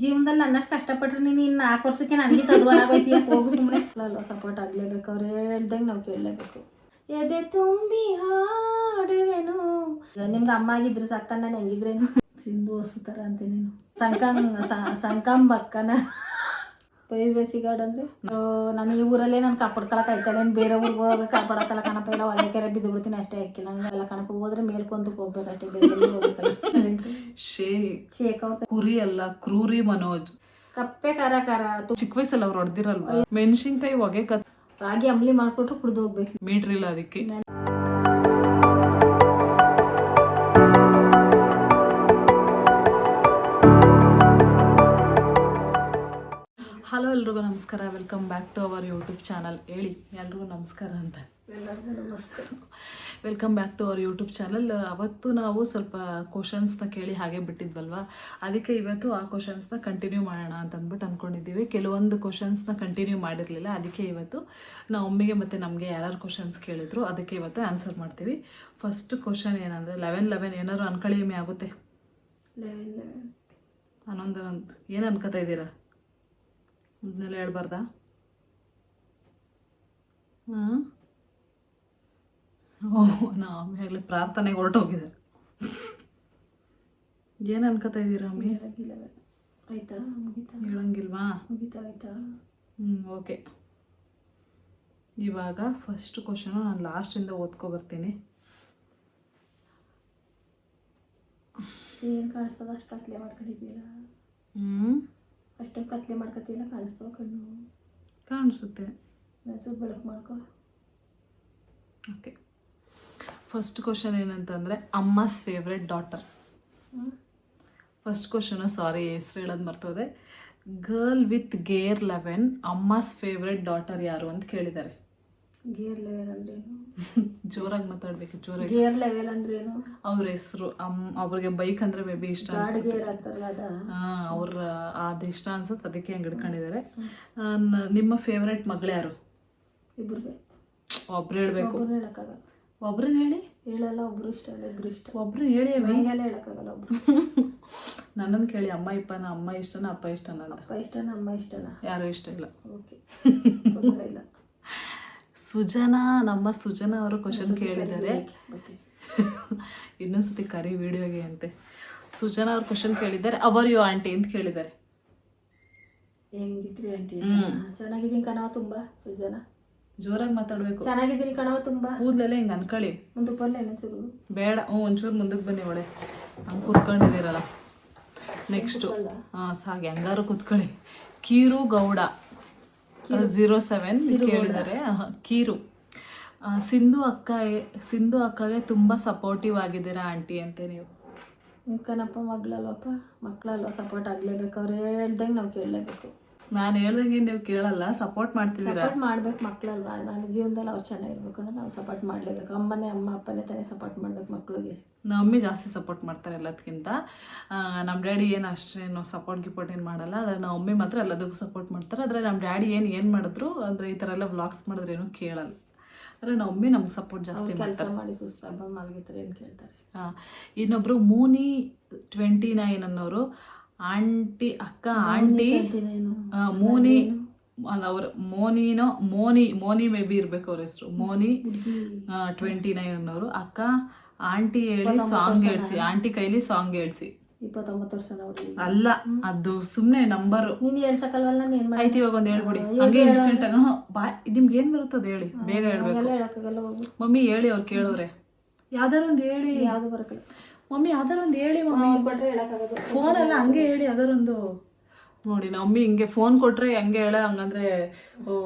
ಜೀವನದಲ್ಲಿ ನನ್ನಷ್ಟು ಕಷ್ಟಪಟ್ರೆ ನೀನು ಇನ್ನು 4 ವರ್ಷಕ್ಕೆ ನನಗೆ ತದ್ವಾರಾಗೋಯ್ತೀಯ ಹೋಗು ಸುಮ್ಮನೆ ಅಲ್ವ ಸಪೋರ್ಟ್ ಆಗಲೇಬೇಕು ಅವ್ರು ಹೇಳ್ದಂಗೆ ನಾವು ಕೇಳಲೇಬೇಕು ಎದೆ ತುಂಬಿ ಹಾಡುವೆನು ನಿಮ್ಗೆ ಅಮ್ಮ ಆಗಿದ್ರೆ ಸಾಕ ನಾನು ಹೆಂಗಿದ್ರೇನು ಸಿಂಧು ಹಸು ಥರ ಅಂತೆ ನೀನು ಸಂಕಂಬಕ್ಕನ ಬೈಸಿಗಾಡ್ ಅಂದರೆ ನಾನು ಈ ಊರಲ್ಲೇ ನಾನು ಕಾಪಾಡ್ಕೊಳಕ್ಕೆ ಆಯ್ತಲ್ಲ ಏನು ಬೇರೆ ಊರಿಗೆ ಹೋಗಿ ಕಾಪಾಡಕ್ಕಲ್ಲ ಕಣಪ್ಪ ಇಲ್ಲ ಹೊಲ ಕೆರೆ ಬಿದ್ದು ಬಿಡ್ತೀನಿ ಅಷ್ಟೇ ಹಾಕಿಲ್ಲ ನನಗೆಲ್ಲ ಕಣಪ್ಪ ಹೋದ್ರೆ ಮೇಲ್ಕೊಂತ ಹೋಗ್ಬೇಕು ಅಷ್ಟೇ ಬೇರೆ ಶೇಖ ಕುರಿ ಅಲ್ಲ ಕ್ರೂರಿ ಮನೋಜ್ ಕಪ್ಪೆ ಖಾರ ಖಾರ ಚಿಕ್ಕ ವಯಸ್ಸಲ್ಲಿ ಅವ್ರು ಹೊಡೆದಿರಲ್ವಾ ಮೆಣಸಿನ್ಕಾಯಿ ಹೊಗೆ ರಾಗಿ ಅಂಬ್ಲಿ ಮಾಡ್ಕೊಟ್ರು ಕುಡ್ದು ಹೋಗ್ಬೇಕು ಮೀಟ್ರ್ ಇಲ್ಲ ಅದಕ್ಕೆ. ಹಲೋ ಎಲ್ರಿಗೂ ನಮಸ್ಕಾರ, welcome back to our YouTube channel. ಹೇಳಿ ಎಲ್ರಿಗೂ ನಮಸ್ಕಾರ ಅಂತ. ನಮಸ್ತೆ, welcome back to our YouTube channel. ಅವತ್ತು ನಾವು ಸ್ವಲ್ಪ ಕ್ವಶನ್ಸ್ನ ಕೇಳಿ ಹಾಗೆ ಬಿಟ್ಟಿದ್ವಲ್ವ, ಅದಕ್ಕೆ ಇವತ್ತು ಆ ಕ್ವಶನ್ಸ್ನ ಕಂಟಿನ್ಯೂ ಮಾಡೋಣ ಅಂತ ಅಂದ್ಬಿಟ್ಟು ಅಂದ್ಕೊಂಡಿದ್ದೀವಿ. ಕೆಲವೊಂದು ಕ್ವಶನ್ಸ್ನ ಕಂಟಿನ್ಯೂ ಮಾಡಿರಲಿಲ್ಲ, ಅದಕ್ಕೆ ಇವತ್ತು ನಾವು ಒಮ್ಮೆಗೆ ಮತ್ತು ನಮಗೆ ಯಾರು ಕ್ವಶನ್ಸ್ ಕೇಳಿದ್ರು ಅದಕ್ಕೆ ಇವತ್ತು ಆನ್ಸರ್ ಮಾಡ್ತೀವಿ. ಫಸ್ಟ್ ಕ್ವಶನ್ ಏನಂದರೆ 11 ಏನಾದ್ರು ಅನ್ಕಳಿಮೆ ಆಗುತ್ತೆ? 11 ಏನು ಅನ್ಕೋತಾ ಇದ್ದೀರಾ? ಇದನ್ನೆಲ್ಲ ಹೇಳ್ಬಾರ್ದಾ? ಆಮೇಲೆ ಪ್ರಾರ್ಥನೆಗೆ ಹೊರಟೋಗಿದ್ದಾರೆ. ಏನು ಅನ್ಕೋತಾ ಇದ್ದೀರಾ ಅಮ್ಮಿ? ಆಯ್ತಾ? ಹೇಳಂಗಿಲ್ವಾ? ಆಯ್ತಾ? ಓಕೆ. ಇವಾಗ ಫಸ್ಟ್ ಕ್ವಶನು ನಾನು ಲಾಸ್ಟಿಂದ ಓದ್ಕೊ ಬರ್ತೀನಿ. ಏನು ಕಾಣಿಸ್ತದ? ಅಷ್ಟು ಕತ್ಲೆ ಮಾಡ್ಕೊಂಡಿದ್ದೀರಾ? ಅಷ್ಟೇ ಕತ್ಲೆ ಮಾಡ್ಕೊತಿಲ್ಲ, ಕಾಣಿಸ್ತವ ಕಣ್ಣು? ಕಾಣಿಸುತ್ತೆ, ಸ್ವಲ್ಪ ಬೆಳಕು ಮಾಡ್ಕೊ. ಓಕೆ. ಫಸ್ಟ್ ಕ್ವಶನ್ ಏನಂತಂದರೆ Amma's favourite daughter. First question, sorry ಹೆಸ್ರು ಹೇಳೋದು ಮರ್ತೋದೆ. Girl with gear 11 Amma's favourite daughter ಯಾರು ಅಂತ ಕೇಳಿದ್ದಾರೆ. ಗೇರ್ ಲೆವೆಲ್ ಅಂದ್ರೇನು? ಜೋರಾಗಿ ಮಾತಾಡ್ಬೇಕು, ಜೋರಾಗಿ. ಗೇರ್ ಲೆವೆಲ್ ಅಂದ್ರೇನು? ಅವ್ರ ಹೆಸರು. ಅವ್ರಿಗೆ ಬೈಕ್ ಅಂದರೆ ಮೇ ಬಿ ಇಷ್ಟ ಅನ್ಸುತ್ತೆ. ಅವ್ರ ಅದು ಇಷ್ಟ ಅನ್ಸುತ್ತೆ, ಅದಕ್ಕೆ ಹಂಗೆ ಹಿಡ್ಕೊಂಡಿದ್ದಾರೆ. ನಿಮ್ಮ ಫೇವ್ರೆಟ್ ಮಗಳು ಯಾರು? ಇಬ್ಬರಿಗೆ. ಒಬ್ರು ಹೇಳ್ಬೇಕು. ಹೇಳಕ್ಕಾಗಲ್ಲ. ಒಬ್ರನ್ನ ಹೇಳಿ. ಹೇಳಲ್ಲ, ಒಬ್ರು ಇಷ್ಟ ಅಲ್ಲ, ಇಬ್ರು ಇಷ್ಟ. ಒಬ್ರು ಹೇಳಿ. ಹಂಗೆಲ್ಲ ಹೇಳಕ್ಕಾಗಲ್ಲ. ಒಬ್ರು. ನನ್ನನ್ನು ಕೇಳಿ, ಅಮ್ಮ ಇಪ್ಪನ ಅಮ್ಮ ಇಷ್ಟನ ಅಪ್ಪ ಇಷ್ಟನ? ಅಪ್ಪ ಇಷ್ಟನ ಅಮ್ಮ ಇಷ್ಟನ? ಯಾರು ಇಷ್ಟ ಇಲ್ಲ. ಓಕೆ, ತೊಂದರೆ ಇಲ್ಲ. ಸುಜನಾ, ನಮ್ಮ ಸುಜನಾ ಅವರು ಕ್ವಶನ್ ಕೇಳಿದ್ದಾರೆ. ಇನ್ನೊಂದ್ಸತಿ ಕರಿ ವಿಡಿಯೋಗೆ ಅಂತೆ. ಸುಜನಾ ಅವ್ರು ಕ್ವಶನ್ ಕೇಳಿದ್ದಾರೆ. ಅವರ್ ಯು ಆಂಟಿ ಅಂತ ಕೇಳಿದ್ದಾರೆ. ಹೆಂಗಿದ್ರಿ ಆಂಟಿ? ಚೆನ್ನಾಗಿದ್ದೀನಿ ಕಣವ ತುಂಬಾ. ಸುಜನಾ, ಜೋರಾಗಿ ಮಾತಾಡ್ಬೇಕು. ಚೆನ್ನಾಗಿದ್ದೀನಿ ಕಣವ ತುಂಬಾ. ಕೂದಲೆಲ್ಲ ಹಿಂಗೆ ಅನ್ಕೊಳ್ಳಿ. ಮುಂದಕ್ಕೆ ಬರಲ್ಲ ಏನೊಂಚೂರು? ಬೇಡ, ಒಂಚೂರು ಮುಂದಕ್ಕೆ ಬನ್ನಿ. ಒಳ್ಳೆ ಹಂಗೆ ಕೂತ್ಕೊಂಡಿದ್ದೀರಲ್ಲ. ನೆಕ್ಸ್ಟು ಸಾಗಿ ಹೆಂಗಾರು ಕೂತ್ಕೊಳ್ಳಿ. ಕೀರು ಗೌಡ 07 ಕೇಳಿದ್ದಾರೆ. ಕೀರು, ಸಿಂಧು ಅಕ್ಕಗೆ ತುಂಬ ಸಪೋರ್ಟಿವ್ ಆಗಿದ್ದೀರಾ ಆಂಟಿ ಅಂತೆ ನೀವು. ಕಣಪ್ಪ, ಮಗಳಲ್ವಪ್ಪ, ಮಕ್ಕಳಲ್ವ, ಸಪೋರ್ಟ್ ಆಗಲೇಬೇಕು. ಅವ್ರು ಹೇಳ್ದಂಗೆ ನಾವು ಕೇಳಲೇಬೇಕು. ನಾನು ಹೇಳ್ದಂಗೆ ನೀವು ಕೇಳಲ್ಲ, ಸಪೋರ್ಟ್ ಮಾಡ್ತಿದ್ದೀರಾ. ಸಪೋರ್ಟ್ ಮಾಡ್ಬೇಕು, ಮಕ್ಕಳಲ್ವಾ. ನಾನು ಜೀವನದಲ್ಲಿ ಅವ್ರು ಚೆನ್ನಾಗಿರ್ಬೇಕು ಅಂದ್ರೆ ನಾವು ಸಪೋರ್ಟ್ ಮಾಡಲೇಬೇಕು. ಅಮ್ಮ ಅಪ್ಪನೇ ತಾನೇ ಸಪೋರ್ಟ್ ಮಾಡ್ಬೇಕು ಮಕ್ಕಳಿಗೆ. ನಮ್ಮ ಮಮ್ಮಿ ಜಾಸ್ತಿ ಸಪೋರ್ಟ್ ಮಾಡ್ತಾರೆ ಎಲ್ಲದಕ್ಕಿಂತ. ನಮ್ಮ ಡ್ಯಾಡಿ ಏನು ಅಷ್ಟೇನು ಸಪೋರ್ಟ್ ಏನು ಮಾಡಲ್ಲ. ಆದರೆ ನಮ್ಮ ಮಮ್ಮಿ ಮಾತ್ರ ಎಲ್ಲದಕ್ಕೂ ಸಪೋರ್ಟ್ ಮಾಡ್ತಾರೆ. ಆದರೆ ನಮ್ಮ ಡ್ಯಾಡಿ ಏನು ಮಾಡಿದ್ರು ಅಂದರೆ ಈ ಥರ ಎಲ್ಲ ವ್ಲಾಗ್ಸ್ ಮಾಡಿದ್ರೆ ಏನೂ ಕೇಳಲ್ಲ. ಆದರೆ ನಮ್ಮ ಮಮ್ಮಿ ನಮ್ಗೆ ಸಪೋರ್ಟ್ ಜಾಸ್ತಿ ಕೆಲಸ ಮಾಡಿ ಸುಸ್ತಾಗ ಮಲಗಿತಾರೆ ಏನು ಕೇಳ್ತಾರೆ. ಇನ್ನೊಬ್ಬರು ಮೂನಿ 29 ಅನ್ನೋರು ಆಂಟಿ ಅಕ್ಕ ಆಂಟಿ ಮೋನಿ, ಅವ್ರ ಮೋನಿ ಮೇ ಬಿ ಇರ್ಬೇಕು ಅವ್ರ ಹೆಸರು. ಮೋನಿ 29 ಅನ್ನೋರು. ಅಕ್ಕ ಆಂಟಿ ಹೇಳಿ ಸಾಂಗ್ ಹೇಳ್ಸಿ, ಆಂಟಿ ಕೈಲಿ ಸಾಂಗ್ ಹೇಳ್ಸಿ. 29 ವರ್ಷ ನೋಡಿ ಅಲ್ಲ, ಅದು ಸುಮ್ಮನೆ ನಂಬರು. ನೀನು ಹೇಳ್ಸಕ್ಕಲ್ವಲ್ಲ, ನಾನು ಏನು ಆಯ್ತು ಇವಾಗ ಒಂದು ಹೇಳ್ಬಿಡಿ ಹಂಗೆ ಇನ್ಸ್ಟೆಂಟ್ ಆಗ. ನಿಮ್ಗೆ ಏನು ಬರ್ತದೆ ಹೇಳಿ, ಬೇಗ ಹೇಳ್ಬೇಕು. ಹೇಳಕ್ಕಾಗಲ್ಲ. ಮಮ್ಮಿ ಹೇಳಿ, ಅವ್ರು ಕೇಳೋರೆ. ಯಾವ್ದಾರು ಒಂದು ಹೇಳಿ. ಯಾವುದು ಬರಕಲ್ಲ ಮಮ್ಮಿ, ಯಾವ್ದಾರು ಒಂದು ಹೇಳಿ ಮಮ್ಮಿ. ಕೊಟ್ಟರೆ ಹೇಳಕ್ಕಾಗೋದು. ಫೋನಲ್ಲ ಹಂಗೆ ಹೇಳಿ ಯಾವ್ದಾರೊಂದು. ನೋಡಿ ನಮ್ಮ ಮಮ್ಮಿ ಹಿಂಗೆ ಫೋನ್ ಕೊಟ್ಟರೆ ಹಂಗೆ ಹೇಳ. ಹಂಗಂದ್ರೆ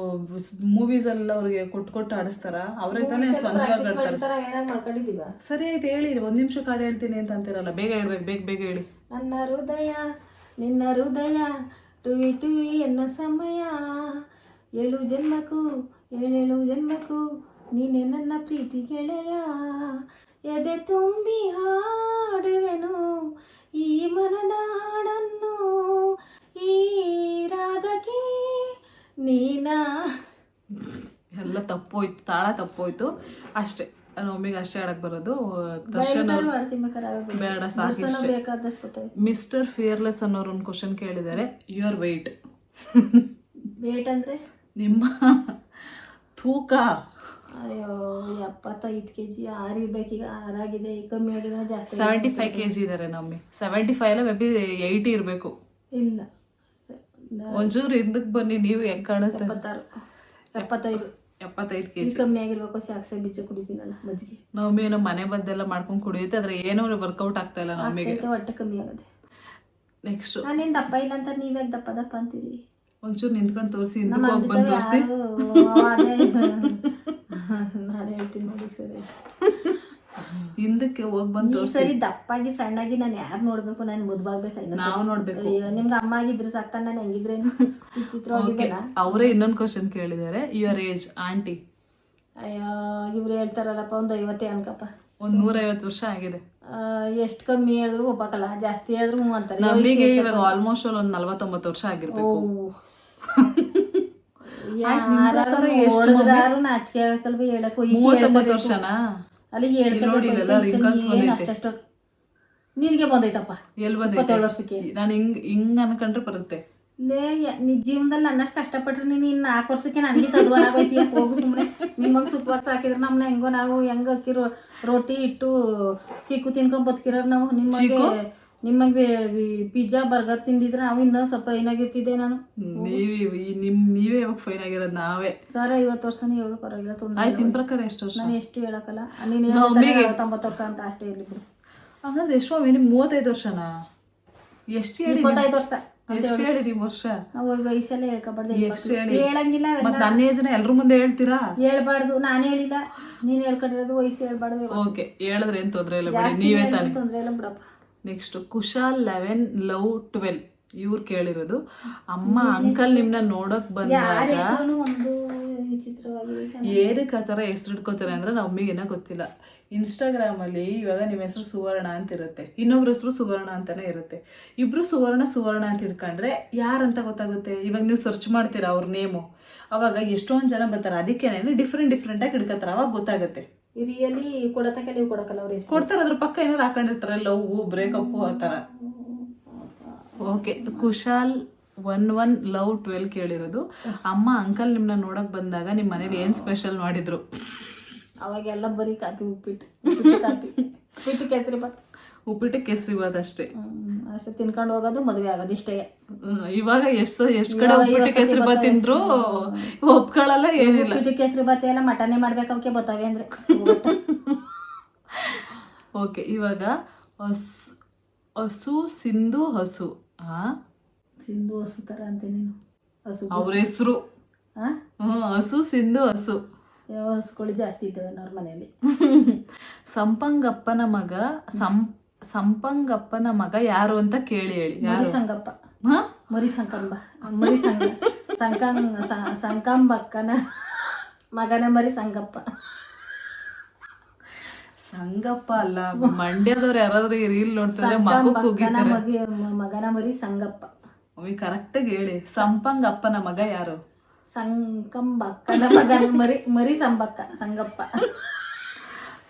ಮೂವೀಸೆಲ್ಲ ಅವ್ರಿಗೆ ಕೊಟ್ಟು ಆಡಿಸ್ತಾರ. ಅವರೇ ತಾನೇ ಸ್ವಂತವಾಗಿ ಮಾಡ್ಕೊಂಡಿದ್ದೀವ. ಸರಿ ಆಯ್ತು ಹೇಳಿ, 1 ನಿಮಿಷ ಕಾಡು ಹೇಳ್ತೀನಿ ಅಂತ ಅಂತಿರಲ್ಲ. ಬೇಗ ಹೇಳ್ಬೇಕು, ಬೇಗ ಹೇಳಿ. ನನ್ನ ಹೃದಯ ನಿನ್ನ ಹೃದಯ ಟುವಿ ಟುವಿ ಎನ್ನ ಸಮಯ 7 ಜನ್ಮಕ್ಕೂ 7 ಜನ್ಮಕ್ಕೂ ನೀನೆ ನನ್ನ ಪ್ರೀತಿ ಗೆಳೆಯ. ಎದೆ ತುಂಬಿ ಹಾಡುವೆನು ಈ ಮನದ ಹಾಡನ್ನು, ಈ ರಾಗಕ್ಕೆ ನೀನ. ಎಲ್ಲ ತಪ್ಪೋಯ್ತು, ತಾಳ ತಪ್ಪೋಯ್ತು ಅಷ್ಟೇ. ನಮ್ಮಿಗೆ ಅಷ್ಟೇ ಆಡಕ್ ಬರೋದು. ದರ್ಶನ್ ಅವ್ರು ಬೇಡ ಸಾಕಿಷ್ಟೇ. ಬೇಕಾದಷ್ಟು ಮಿಸ್ಟರ್ ಫಿಯರ್ಲೆಸ್ ಅನ್ನೋರು ಒಂದು ಕ್ವಶನ್ ಕೇಳಿದ್ದಾರೆ. ಯುವರ್ ವೆಯ್ಟ್ ವೇಟ್ ಅಂದ್ರೆ ನಿಮ್ಮ ತೂಕ. ಅಯ್ಯೋ 75 kg. 6 ಇರ್ಬೇಕೀಗ, 6 ಆಗಿದೆ. ಕಮ್ಮಿ ಆಗಿದೆ ಜಾಸ್ತಿ. 75 kg ಇದ್ದಾರೆ ನಮ್ಮಿ. 75 ಅಲ್ಲ, ಮೇ ಬಿ 80 ಇರಬೇಕು. ಇಲ್ಲ, ಒಂಚೂರು ಹಿಂದಕ್ಕೆ ಬನ್ನಿ, ನೀವು ಹೆಂಗ್ ಕಾಣಿಸ್ತಾ? 75 kg ಕಮ್ಮಿ ಆಗಿರ್ಬೇಕು. ಸಾಕ್ಸೆ ಬೀಜ ಕುಡಿತೀನಲ್ಲ ಮಜ್ಜಿಗೆ. ನಮ್ಮಿ ಏನೋ ಮನೆ ಬದ್ದೆಲ್ಲ ಮಾಡ್ಕೊಂಡು ಕುಡಿಯುತ್ತೆ, ಆದ್ರೆ ಏನೋ ವರ್ಕೌಟ್ ಆಗ್ತಾ ಇಲ್ಲ ನಮ್ಮಿಗೆ. ಹೊಟ್ಟೆ ಕಮ್ಮಿ ಆಗದೆ. ನೆಕ್ಸ್ಟ್ ನಾನೇನು ದಪ್ಪ ಇಲ್ಲ ಅಂತ ನೀವ್ಯಾಕೆ ದಪ್ಪ ಅಂತೀರಿ? ಒಂಚೂರು ನಿಂತ್ಕೊಂಡು ತೋರಿಸಿ, ಹಿಂದಕ್ಕೆ ಹೋಗಿ ಬಂದು ತೋರಿಸಿ. ನಾನು ಹೇಳ್ತೀನಿ ನೋಡಿ ಸರಿ. ಹಿಂದಕ್ಕೆ ಹೋಗಿ ಬಂದು ತೋರಿಸಿ. ಸರಿ ದಪ್ಪಾಗಿ ಸಣ್ಣಾಗಿ ನಾನು ಯಾರು ನೋಡ್ಬೇಕು? ನಾನು ಮುದ್ವಾಗ್ಬೇಕು. ನಾವು ನೋಡ್ಬೇಕು. ನಿಮ್ಗೆ ಅಮ್ಮ ಆಗಿದ್ರೆ ಸಾಕ, ನಾನು ಹೆಂಗಿದ್ರೇನು ವಿಚಿತ್ರವಾಗಿದ್ದಲ್ಲ. ಅವರೇ ಇನ್ನೊಂದು ಕ್ವಶನ್ ಕೇಳಿದ್ದಾರೆ. Your age aunty. ಅಯ್ಯೋ ಇವ್ರು ಹೇಳ್ತಾರಲ್ಲಪ್ಪ, ಒಂದು 50 ಅನ್ಕಪ್ಪ. ಒಂದು 150 ವರ್ಷ ಆಗಿದೆ. ಎಷ್ಟು ಕಮ್ಮಿ ಹೇಳಿದ್ರು ಒಪ್ಪಕಲ್ಲ, ಜಾಸ್ತಿ ಹೇಳಿದ್ರು ಹ್ಞೂ ಅಂತಾರೆ. ನಮಗೆ ಇವಾಗ ಆಲ್ಮೋಸ್ಟ್ ಒಂದು 49 ವರ್ಷ ಆಗಿರ್ಬೇಕು. ಯಾರು ನಾಚಿಕೆ ಆಗಲ್ವ ಹೇಳಕ್? 39 ವರ್ಷನಾ? ಅಲ್ಲಿ ಅಷ್ಟು ನಿನಗೆ ಬಂದೈತಪ್ಪ. ಎಲ್ಲಿ ಬಂದೈತೆ? 27 ವರ್ಷಕ್ಕೆ. ನಾನು ಹಿಂಗ್ ಅನ್ಕೊಂಡ್ರೆ ಬರುತ್ತೆ. ಲೇ ನಿಜ ಜೀವನದಲ್ಲಿ ನನ್ನಷ್ಟು ಕಷ್ಟಪಟ್ರೆ ನೀನು 4 ವರ್ಷಕ್ಕೆ ನನಗೆ ತದ್ವಾರಾಗೋಯ್ತೀಯ. ಹೋಗು ಸುಮ್ಮನೆ. ನಿಮಗೆ ಸುಖವಾಗಿ ಸಾಕಿದ್ರೆ ನಮ್ಮನ್ನ ಹೆಂಗೋ ನಾವು ಹೆಂಗೆ ಅಕ್ಕಿರೋ ರೋಟಿ ಇಟ್ಟು ಸಿಕ್ಕು ತಿನ್ಕೊಂಡ್ ಬದುಕಿರೋರು ನಾವು. ನಿಮಗೆ ಪಿಜ್ಜಾ ಬರ್ಗರ್ ತಿಂದಿದ್ರೆ ನಾವು ಇನ್ನೂ ಸ್ವಲ್ಪ ಏನಾಗಿರ್ತಿದ್ದೆ ನಾನು. ನೀವೇ ಯಾವಾಗ ಫೈನ್ ಆಗಿರೋದು? ನಾವೇ ಸರ್ 50 ವರ್ಷನೇ ಹೇಳು, ಪರವಾಗಿಲ್ಲ, ತೊಂದರೆ. ಆಯ್ತು, ನಿಮ್ ಪ್ರಕಾರ ಎಷ್ಟು ವರ್ಷ? ನಾನು ಎಷ್ಟು ಹೇಳಕ್ಕಲ್ಲ, ನೀನು 90 ವರ್ಷ ಅಂತ ಅಷ್ಟೇ ಇರ್ಲಿ ಬಿಡು. ಹಾಗಾದ್ರೆ ಎಷ್ಟು ನಿಮ್ಗೆ 35 ವರ್ಷನಾ? ಎಷ್ಟು ಹೇಳಿ? 25 ವರ್ಷ. ಎಷ್ಟು ಹೇಳಿರಿ ವರ್ಷ? ನಾವು ವಯಸ್ಸೆಲ್ಲ ಹೇಳ್ಕೊಬಾರ್ದು. ಎಷ್ಟು ಹೇಳಿ? ಹೇಳಂಗಿಲ್ಲ. ಮತ್ತೆ ನನ್ನ ಏಜ್ನ ಎಲ್ರ ಮುಂದೆ ಹೇಳ್ತೀರಾ? ಹೇಳ್ಬಾರ್ದು. ನಾನು ಹೇಳಿಲ್ಲ, ನೀನು ಹೇಳ್ಕೊಂಡಿರೋದು. ವಯಸ್ಸು ಹೇಳ್ಬಾರ್ದು. ಓಕೆ, ಹೇಳಿದ್ರೆ ಏನ್ ತೊಂದ್ರೆ ಇಲ್ಲ ಬಿಡಿ, ನೀವೇ ತಾನೆ. ತೊಂದ್ರೆ ಇಲ್ಲ ಬಿಡಪ್ಪ. ನೆಕ್ಸ್ಟ್ ಕುಶಾಲ್ 11 ಲವ್ 12 ಇವ್ರು ಕೇಳಿರೋದು. ಅಮ್ಮ ಅಂಕಲ್ ನಿಮ್ನ ನೋಡಕ್ ಬಂದಾಗ ಏನಕ್ಕೆ ಆ ಥರ ಹೆಸರು ಇಟ್ಕೋತಾರೆ ಅಂದ್ರೆ ನಮ್ಮಿಗೇನ ಗೊತ್ತಿಲ್ಲ. ಇನ್ಸ್ಟಾಗ್ರಾಮ್ ಅಲ್ಲಿ ಇವಾಗ ನಿಮ್ಮ ಹೆಸರು ಸುವರ್ಣ ಅಂತ ಇರುತ್ತೆ, ಇನ್ನೊಬ್ರ ಹೆಸರು ಸುವರ್ಣ ಅಂತಾನೆ ಇರುತ್ತೆ. ಇಬ್ರು ಸುವರ್ಣ ಅಂತ ಇಟ್ಕೊಂಡ್ರೆ ಯಾರಂತ ಗೊತ್ತಾಗುತ್ತೆ? ಇವಾಗ ನೀವು ಸರ್ಚ್ ಮಾಡ್ತೀರಾ ಅವ್ರ ನೇಮು, ಅವಾಗ ಎಷ್ಟೊಂದು ಜನ ಬರ್ತಾರೆ. ಅದಕ್ಕೇನೆ ಡಿಫ್ರೆಂಟ್ ಆಗಿ ಹಿಡ್ಕತ್ತಾರೆ, ಅವಾಗ ಗೊತ್ತಾಗುತ್ತೆ. ರಿಯಲಿ ಕೊಡತಕ್ಕ ನೀವು ಕೊಡಕಲ್ಲ, ಅವ್ರು ಕೊಡ್ತಾರೆ. ಅದ್ರ ಪಕ್ಕ ಏನಾರು ಹಾಕೊಂಡಿರ್ತಾರೆ, ಲವ್ ಬ್ರೇಕಪ್ ಆ ಥರ. Okay, Kushal 11 love 12 ಕೇಳಿರೋದು. ಅಮ್ಮ ಅಂಕಲ್ ನಿಮ್ನ ನೋಡಕ್ ಬಂದಾಗ ನಿಮ್ಮ ಮನೇಲಿ ಏನ್ ಸ್ಪೆಷಲ್ ಮಾಡಿದ್ರು? ಅವಾಗೆಲ್ಲ ಬರೀ ಕಾಫಿ, ಉಪ್ಪಿಟ್ಟು ಕೇಸರಿ ಬಾತ್. ಉಪ್ಪಿಟ್ಟು ಕೇಸರಿ ಬಾತ್ ಅಷ್ಟೇ. ಅಷ್ಟೇ ತಿನ್ಕೊಂಡು ಹೋಗೋದು, ಮದುವೆ ಆಗೋದು, ಇಷ್ಟೇ. ಇವಾಗ ಎಷ್ಟು ಕಡೆ ಉಪ್ಪಿಟ್ಟು ಕೇಸರಿ ಬಾತ್ ತಿಂದ್ರು ಒಪ್ಕೊಳ್ಳಲ್ಲ, ಏನಿಲ್ಲ. ಉಪ್ಪಿಟ್ಟು ಕೇಸರಿ ಬಾತ್ ಎಲ್ಲ ಮಟನೇ ಮಾಡ್ಬೇಕು, ಅವಕ್ಕೆ ಬತ್ತಾವೆ ಅಂದ್ರೆ. ಓಕೆ, ಇವಾಗ ಹಸು ಸಿಂಧು ಹಸು. ಸಿಂಧು ಹಸು ತರ ಅಂತ ನೀನು ಹಸು ಅವ್ರ ಹೆಸರು. ಹಸು ಸಿಂಧು ಹಸು. ಯಾವ ಹಸುಗಳು ಜಾಸ್ತಿ ಇದ್ದಾವೆ ಅವ್ರ ಮನೆಯಲ್ಲಿ. ಸಂಪಂಗಪ್ಪನ ಮಗ ಯಾರು ಅಂತ ಕೇಳಿ ಹೇಳಿ. ಮರಿ ಸಂಗಪ್ಪ. ಸಂಕಂಬಕ್ಕನ ಮಗನ ಮರಿ ಸಂಗಪ್ಪ. ಸಂಗಪ್ಪ ಅಲ್ಲ, ಮಂಡ್ಯದವ್ರು ಯಾರಾದ್ರೂ ಈ ರೀಲ್ ನೋಡ್ತಾರೆ ಮಗನ ಮರಿ ಸಂಗಪ್ಪ. ಕರೆಕ್ಟಾಗಿ ಹೇಳಿ. ಸಂಪಂಗಪ್ಪನ ಮಗ ಯಾರು? ಸಂಕಂಬಕ್ಕನ ಮಗನ ಮರಿ ಸಂಗಪ್ಪ.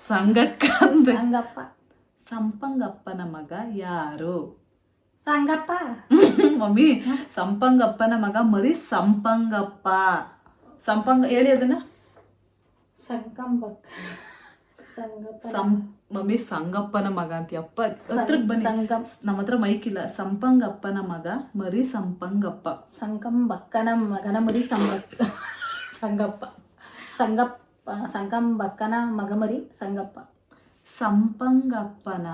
ಸಂಗಪ್ಪ. ಸಂಪಂಗಪ್ಪನ ಮಗ ಯಾರು? ಸಂಗಪ್ಪ. ಮಮ್ಮಿ, ಸಂಪಂಗಪ್ಪನ ಮಗ ಮರಿ ಸಂಪಂಗಪ್ಪ. ಹೇಳಿ ಅದನ್ನ. ಸಂಕಂಬಕ್ಕ. ಮಮ್ಮಿ ಸಂಗಪ್ಪನ ಮಗ ಅಂತೀಯಪ್ಪ. ಹತ್ರಕ್ ಬನ್ನಿ, ನಮ್ಮ ಹತ್ರ ಮೈಕ್ ಇಲ್ಲ. ಸಂಪಂಗಪ್ಪನ ಮಗ ಮರಿ ಸಂಪಂಗಪ್ಪ. ಸಂಕಂಬಕ್ಕನ ಮಗನ ಮರಿ ಸಂಗಪ್ಪ. ಸಂಕಂಬಕ್ಕನ ಮಗ ಮರಿ ಸಂಗಪ್ಪ. ಸಂಪಂಗಪ್ಪನ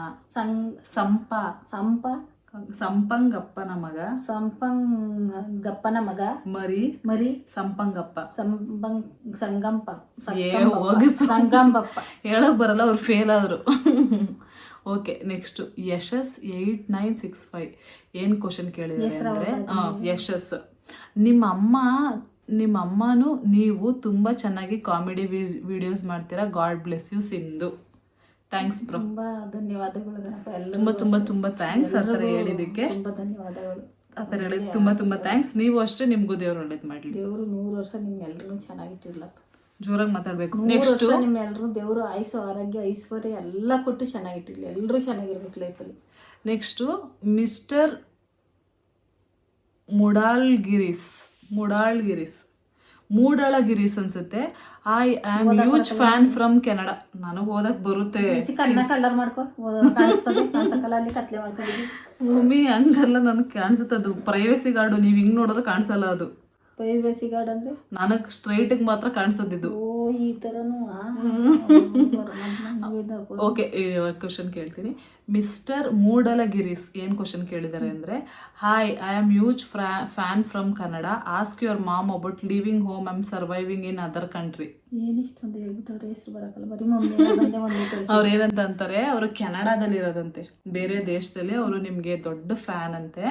ಸಂಪಂಗಪ್ಪನ ಮಗ ಮರಿ ಸಂಪಂಗಪ್ಪ. ಸಂಗಂಬಪ್ಪ ಹೇಳಕ್ ಬರಲ್ಲ, ಅವ್ರು ಫೇಲ್ ಆದ್ರು. ಓಕೆ, ನೆಕ್ಸ್ಟ್ ಯಶಸ್ 8965 ಏನ್ ಕ್ವಶನ್ ಕೇಳಿದ್ರೆ ಅಂದ್ರೆ, ಯಶಸ್, ನಿಮ್ಮ ಅಮ್ಮನು ನೀವು ತುಂಬಾ ಚೆನ್ನಾಗಿ ಕಾಮಿಡಿ ವಿಡಿಯೋಸ್ ಮಾಡ್ತೀರಾ. God bless you Sindhu. Thanks bro. ತುಂಬಾ ಧನ್ಯವಾದಗಳು. ತುಂಬಾ ಥ್ಯಾಂಕ್ಸ್ ಆ ಥರ ಹೇಳಿದ್ದಕ್ಕೆ. ತುಂಬಾ ಧನ್ಯವಾದಗಳು. ಆ ಥರ ಹೇಳಿದ್ದು ತುಂಬಾ ಥ್ಯಾಂಕ್ಸ್. ನೀವು ಅಷ್ಟೇ, ನಿಮಗೂ ದೇವ್ರು ಒಳ್ಳೇದು ಮಾಡಲಿ. ದೇವರು 100 ವರ್ಷ ನಿಮ್ಗೆಲ್ಲರೂ ಚೆನ್ನಾಗಿಟ್ಟಿರ್ಲಪ್ಪ. ಜೋರಾಗಿ ಮಾತಾಡ್ಬೇಕು. 100 ನೆಕ್ಸ್ಟ್ ವರ್ಷ ನಿಮ್ಮೆಲ್ಲರೂ ದೇವರು ಆಯುಸ್ಸು ಆರೋಗ್ಯ ಐಶ್ವರ್ಯ ಎಲ್ಲ ಕೊಟ್ಟು ಚೆನ್ನಾಗಿಟ್ಟಿರ್ಲಿ, ಎಲ್ಲರೂ ಚೆನ್ನಾಗಿರ್ಬೇಕು ಲೈಫಲ್ಲಿ. ನೆಕ್ಸ್ಟು ಮಿಸ್ಟರ್ ಮೂಡಾಳಗಿರೀಸ್ ಅನ್ಸುತ್ತೆ. I am huge fan from Canada. ನನಗೆ ಓದಕ್ ಬರುತ್ತೆ. ಕಣ್ಣ ಕಲರ್ ಮಾಡ್ಕೊ, ಕಾಣಿಸ್ತದೆ, ಕಾಣಿಸಕ್ಕಲ್ಲ, ಅಲ್ಲಿ ಕತ್ಲೆ ಮಾಡ್ಕೊಂಡಿದ್ವಿ. ಭೂಮಿ ಹಂಗಲ್ಲ, ನನಗೆ ಕಾಣಿಸುತ್ತೆ. ಅದು ಪ್ರೈವೇಸಿ ಗಾರ್ಡು, ನೀವು ಹಿಂಗೆ ನೋಡಿದ್ರೆ ಕಾಣಿಸಲ್ಲ. ಅದು ಪ್ರೈವೇಸಿ ಗಾರ್ಡ್ ಅಂದ್ರೆ ನನಗೆ ಸ್ಟ್ರೈಟಿಗೆ ಮಾತ್ರ ಕಾಣಿಸೋದಿದ್ದು. ಓ ಈ ಥರನೂ. ಓಕೆ, ಕ್ವಶನ್ ಕೇಳ್ತೀನಿ. ಮಿಸ್ಟರ್ ಮೂಡಲಗಿರೀಸ್ ಏನು ಕ್ವಶನ್ ಕೇಳಿದ್ದಾರೆ ಅಂದರೆ, hi I am huge fan from Kannada. Ask your mom about living home, I am surviving in other country. ಏನಿಷ್ಟೊಂದು ಹೇಳ್ಬಿಟ್ಟವ್ರೆ, ಹೆಸರು ಬರಕಲ್ಲ, ಬರೀ ಮಮ್ಮಿ ಅವ್ರು ಏನಂತ ಅಂತಾರೆ, ಅವರು ಕೆನಡಾದಲ್ಲಿ ಇರೋದಂತೆ, ಬೇರೆ ದೇಶದಲ್ಲಿ. ಅವರು ನಿಮಗೆ ದೊಡ್ಡ ಫ್ಯಾನ್ ಅಂತೆ.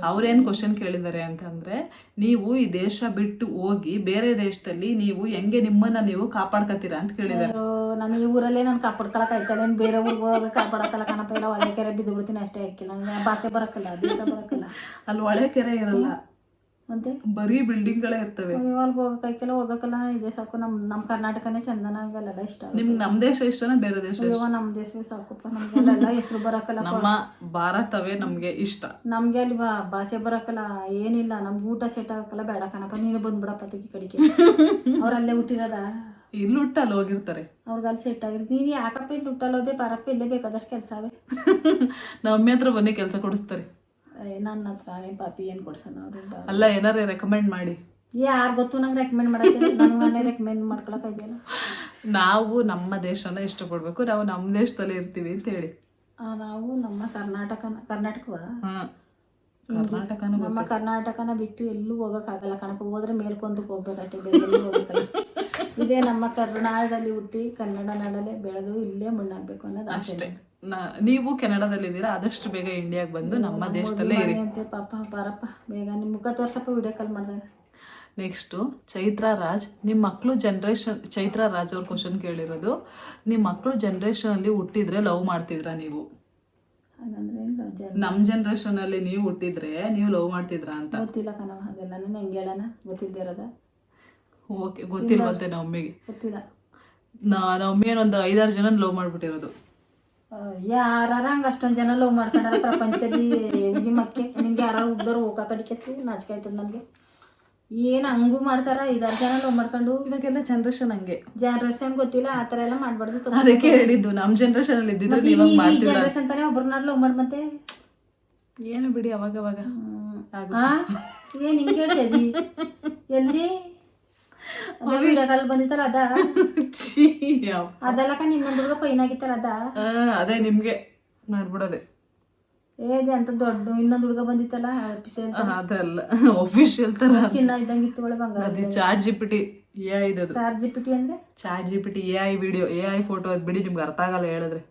ಅವ್ರೇನು ಕ್ವಶನ್ ಕೇಳಿದ್ದಾರೆ ಅಂತಂದ್ರೆ, ನೀವು ಈ ದೇಶ ಬಿಟ್ಟು ಹೋಗಿ ಬೇರೆ ದೇಶದಲ್ಲಿ ನೀವು ಹೆಂಗೆ ನಿಮ್ಮನ್ನ ನೀವು ಕಾಪಾಡ್ಕತ್ತೀರಾ ಅಂತ ಕೇಳಿದ್ದಾರೆ. ನಾನು ಈ ಊರಲ್ಲೇ ನಾನು ಕಾಪಾಡ್ಕೊಳಕ್ ಆಯ್ತಲ್ಲ, ಬೇರೆ ಊರಿಗೆ ಹೋಗಿ ಕಾಪಾಡಕ್ಕಲ್ಲ ಕಣಪ್ಪ, ಎಲ್ಲ ಒಳ್ಳೆ ಕೆರೆ ಬಿದ್ದು ಬಿಡ್ತೀನಿ ಅಷ್ಟೇ. ಹಾಕಿಲ್ಲ ನನಗೆ ಭಾಷೆ ಬರಕ್ಕಲ್ಲ, ದೇಶ ಬರಕ್ಕಲ್ಲ. ಅಲ್ಲಿ ಒಳ್ಳೆ ಕೆರೆ ಇರಲ್ಲ, ಮತ್ತೆ ಬರೀ ಬಿಲ್ಡಿಂಗ್ಗಳೇ ಇರ್ತವೆ. ಅಲ್ಲಿಗೆ ಹೋಗಕ್ಕಾಯ್ಕಲ್ಲ, ಹೋಗಕ್ಕಲ್ಲ. ಇದೇ ಸಾಕು. ನಮ್ಮ ಕರ್ನಾಟಕನೇ ಚಂದನಾಗಲ್ಲ ಇಷ್ಟ. ನಿಮ್ಗೆ ನಮ್ಮ ದೇಶ ಇಷ್ಟನಾ ಬೇರೆ ದೇಶ? ನಮ್ಮ ದೇಶವೇ ಸಾಕಪ್ಪ, ನಮ್ಗೆಲ್ಲ ಹೆಸರು ಬರಕ್ಕಲ್ಲ. ನಮ್ಮ ಭಾರತವೇ ನಮ್ಗೆ ಇಷ್ಟ. ನಮ್ಗೆ ಅಲ್ಲಿ ಭಾಷೆ ಬರಕ್ಕಲ್ಲ, ಏನಿಲ್ಲ. ನಮ್ಗೆ ಊಟ ಸೆಟ್ ಆಗಕ್ಕಲ್ಲ, ಬೇಡ ಕಣಪ್ಪ, ನೀನು ಬಂದ್ಬಿಡಪ್ಪ ತೆಗಿ ಕಡಿಕೆ. ಅವ್ರಲ್ಲೇ ಹುಟ್ಟಿರೋದ, ಇಲ್ಲಿ ಹುಟ್ಟ ಅಲ್ಲಿ ಹೋಗಿರ್ತಾರೆ, ಅವ್ರಿಗೆ ಅಲ್ಲಿ ಸೆಟ್ ಆಗಿರ್ತೀನಿ. ನೀನು ಯಾಕಪ್ಪ ಇಲ್ಲಿ ಹುಟ್ಟಲ್ಲೋದೆ, ಬರಪ್ಪ, ಇಲ್ಲೇ ಬೇಕಾದಷ್ಟು ಕೆಲಸ ಅವೇ. ನಮ್ಮ ಹತ್ರ ಬನ್ನಿ ಕೆಲಸ ಕೊಡಿಸ್ತಾರೆ. ನನ್ನ ಹತ್ರ ಪಾಪಿ ಏನು ಕೊಡ್ಸೋಣ ಅವರು? ಅಲ್ಲ, ಏನಾರ ರೆಕಮೆಂಡ್ ಮಾಡಿ. ಯಾರು ಗೊತ್ತು ನಂಗೆ ರೆಕಮೆಂಡ್ ಮಾಡಕ್ಕೆ, ನನಗೆ ರೆಕಮೆಂಡ್ ಮಾಡ್ಕೊಳಕ್ಕಾಗಿಲ್ಲ. ನಾವು ನಮ್ಮ ದೇಶನ ಇಷ್ಟಪಡ್ಬೇಕು, ನಾವು ನಮ್ಮ ದೇಶದಲ್ಲೇ ಇರ್ತೀವಿ ಅಂತ ಹೇಳಿ. ನಾವು ನಮ್ಮ ಕರ್ನಾಟಕನ ನಮ್ಮ ಕರ್ನಾಟಕನ ಬಿಟ್ಟು ಎಲ್ಲೂ ಹೋಗೋಕ್ಕಾಗಲ್ಲ ಕಣಪ್ಪ. ಹೋದ್ರೆ ಮೇಲ್ಕೊಂದಕ್ಕೆ ಹೋಗ್ಬೇಕಷ್ಟೇ, ಬೇರೆ ಹೋಗಕ್ಕಲ್ಲ. ಇದೇ ನಮ್ಮ ಕರ್ನಾಟಕದಲ್ಲಿ ಹುಟ್ಟಿ ಕನ್ನಡ ನಾಡಲ್ಲೇ ಬೆಳೆದು ಇಲ್ಲೇ ಮಣ್ಣಾಗಬೇಕು ಅನ್ನೋದು ಅಷ್ಟೇ. ನೀವು ಕೆನಡಾದಲ್ಲಿದ್ದೀರಾ, ಆದಷ್ಟು ಬೇಗ ಇಂಡಿಯಾಗೆ ಬಂದು ನಮ್ಮ ದೇಶದಲ್ಲೇ ಇರಿ. ಪಾಪ ಬಾರಪ್ಪ, ಬೇಗ ನಿಮ್ಮ ಮುಖ ತೋರ್ಸಪ್ಪ, ವಿಡಿಯೋ ಕಾಲ್ ಮಾಡಿದಾಗ. ನೆಕ್ಸ್ಟು ಚೈತ್ರಾ ರಾಜ್, ನಿಮ್ಮ ಮಕ್ಕಳು ಜನ್ರೇಷನ್, ಚೈತ್ರಾ ರಾಜ್ ಅವ್ರ ಕ್ವಶನ್ ಕೇಳಿರೋದು, ನಿಮ್ಮ ಮಕ್ಕಳು ಜನ್ರೇಷನಲ್ಲಿ ಹುಟ್ಟಿದ್ರೆ ಲವ್ ಮಾಡ್ತಿದ್ರಾ ನೀವು? ನಮ್ಮ ಜನ್ರೇಷನಲ್ಲಿ ನೀವು ಹುಟ್ಟಿದ್ರೆ ನೀವು ಲವ್ ಮಾಡ್ತಿದ್ರಾ ಅಂತ? ಗೊತ್ತಿಲ್ಲ ಕಣವ, ಅದೆಲ್ಲ ನಾನು ಹೆಂಗೆ ಹೇಳೋಣ, ಗೊತ್ತಿಲ್ದಿರೋದ. ಓಕೆ, ಗೊತ್ತಿಲ್ವಂತೆ ನಮ್ಮಿಗೆ. ಗೊತ್ತಿಲ್ಲ. ನಮ್ಮಿ ಒಂದು 5-6 ಜನ ಲವ್ ಮಾಡ್ಬಿಟ್ಟಿರೋದು. ಯಾರ ಹಂಗೆ ಅಷ್ಟೊಂದು ಜನ ಲವ್ ಮಾಡ್ಕೊಂಡಾರ ಪ್ರಪಂಚದಲ್ಲಿ. ಹುಗಿ ಮಕ್ಕೆ ನಿಂಗೆ ಯಾರು ಉಗ್ದವ್ರು ಹೋಗೋ ಕಡಿಕೆ ನಾಚಿಕೆ ಆಯ್ತದ ನನಗೆ. ಏನು ಹಂಗೂ ಮಾಡ್ತಾರ, 5-6 ಜನ ಲವ್ ಮಾಡ್ಕೊಂಡು. ಇವಾಗೆಲ್ಲ ಜನ್ರೇಷನ್ ಹಂಗೆ, ಜನ್ರೇಷನ್ ಗೊತ್ತಿಲ್ಲ, ಆ ಥರ ಎಲ್ಲ ಮಾಡಬಾರ್ದು. ಅದಕ್ಕೆ ಹೇಳಿದ್ದು, ನಮ್ಮ ಜನ್ರೇಷನ್ ಅಲ್ಲಿ ಇದ್ದಿದ್ರೆ ಜನ್ರೇಷನ್ ತಾನೇ ಒಬ್ಬರನ್ನ ಲವ್ ಮಾಡಿ ಮತ್ತೆ ಏನು ಬಿಡಿ, ಅವಾಗ ಏನು ಹಿಂಗೆ ಹೇಳ್ತೇದಿ? ಎಲ್ಲಿ ವಿಡಿಯೋ ಕಾಲ್ ಬಂದಿತ್ತಲ್ಲ ಅದ, ಅದೆಲ್ಲ ಕಣ್ ಇನ್ನೊಂದು ಹುಡುಗ ಫೈನ್ ಆಗಿತ್ತಲ್ಲ ಅದ. ಅದೇ ನಿಮ್ಗೆ ಮಾಡ್ಬಿಡೋದೆ. ಏದೆ ಅಂತ ದೊಡ್ಡ ಇನ್ನೊಂದು ಹುಡುಗ ಬಂದಿತ್ತಲ್ಲ, ಅದಲ್ಲ ಅಫಿಷಿಯಲ್ ತರ ಚಿನ್ನ ಇದ್ದಂಗಿತ್ತು ಒಳ್ಳೆ ಬಂಗಾರ. ಚಾಟ್ ಜಿಪಿಟಿ AI ಇದು. ಚಾಟ್ ಜಿಪಿಟಿ ಅಂದ್ರೆ ChatGPT AI video, AI photo. ಅದ್ ಬಿಡಿ, ನಿಮ್ಗೆ ಅರ್ಥ ಆಗಲ್ಲ ಹೇಳಿದ್ರೆ.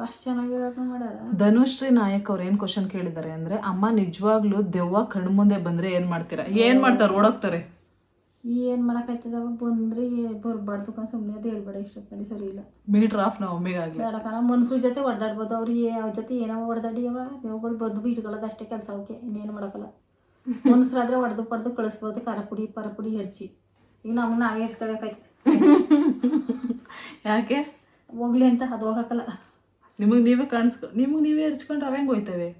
ಅಷ್ಟು ಚೆನ್ನಾಗಿ ಮಾಡ್ಯಾರ. ಧನುಶ್ರೀ ನಾಯಕ್ ಅವ್ರು ಏನ್ ಕ್ವಶನ್ ಕೇಳಿದ್ದಾರೆ ಅಂದ್ರೆ, ಅಮ್ಮ ನಿಜವಾಗ್ಲೂ ದೆವ್ವ ಕಣ್ಮುಂದೆ ಬಂದ್ರೆ ಏನ್ ಮಾಡ್ತೀರಾ? ಏನ್ ಮಾಡ್ತಾರೆ? ಓಡೋಗ್ತಾರೆ. ಏನು ಮಾಡೋಕ್ಕಾಯ್ತದ? ಬಂದ್ರೆ ಬರ್ಬಾರ್ದು ಕಣ, ಸುಮ್ಮನೆ ಅದು ಹೇಳ್ಬೇಡ. ಇಷ್ಟೊತ್ತಲ್ಲಿ ಸರಿ ಇಲ್ಲ. ಮೀಟರ್ ಆಫ್ ನಾವು ಒಮ್ಮೆಗಾಗಲಿ ಬೇಡ ಕಣ, ಮನ್ಸೂರ್ ಜೊತೆ ಹೊಡೆದಾಡ್ಬೋದು. ಅವ್ರು ಯಾವ ಜೊತೆ ಏನೋ ಹೊಡೆದಾಡಿಯವ, ದೇವ್ಗಳು ಬಂದು ಇಟ್ಕೊಳ್ಳೋದು ಅಷ್ಟೇ ಕೆಲಸ. ಅವಕ್ಕೆ ಇನ್ನೇನು ಮಾಡೋಕ್ಕಲ್ಲ. ಮನ್ಸರಾದ್ರೆ ಹೊಡೆದು ಕಳಿಸ್ಬೋದು, ಖಾರ ಪುಡಿ ಹೆರ್ಚಿ. ಈಗ ನಮ್ಗೆ ನಾವೇ ಹೆರ್ಸ್ಕೋಬೇಕಾಯ್ತು. ಯಾಕೆ ಹೋಗ್ಲಿ ಅಂತ ಅದು ಹೋಗಕ್ಕಲ್ಲ. ನಿಮಗೆ ನೀವೇ ಹೆರ್ಚ್ಕೊಂಡ್ರೆ ಅವ ಹೆಂಗೆ ಹೋಯ್ತವೆ?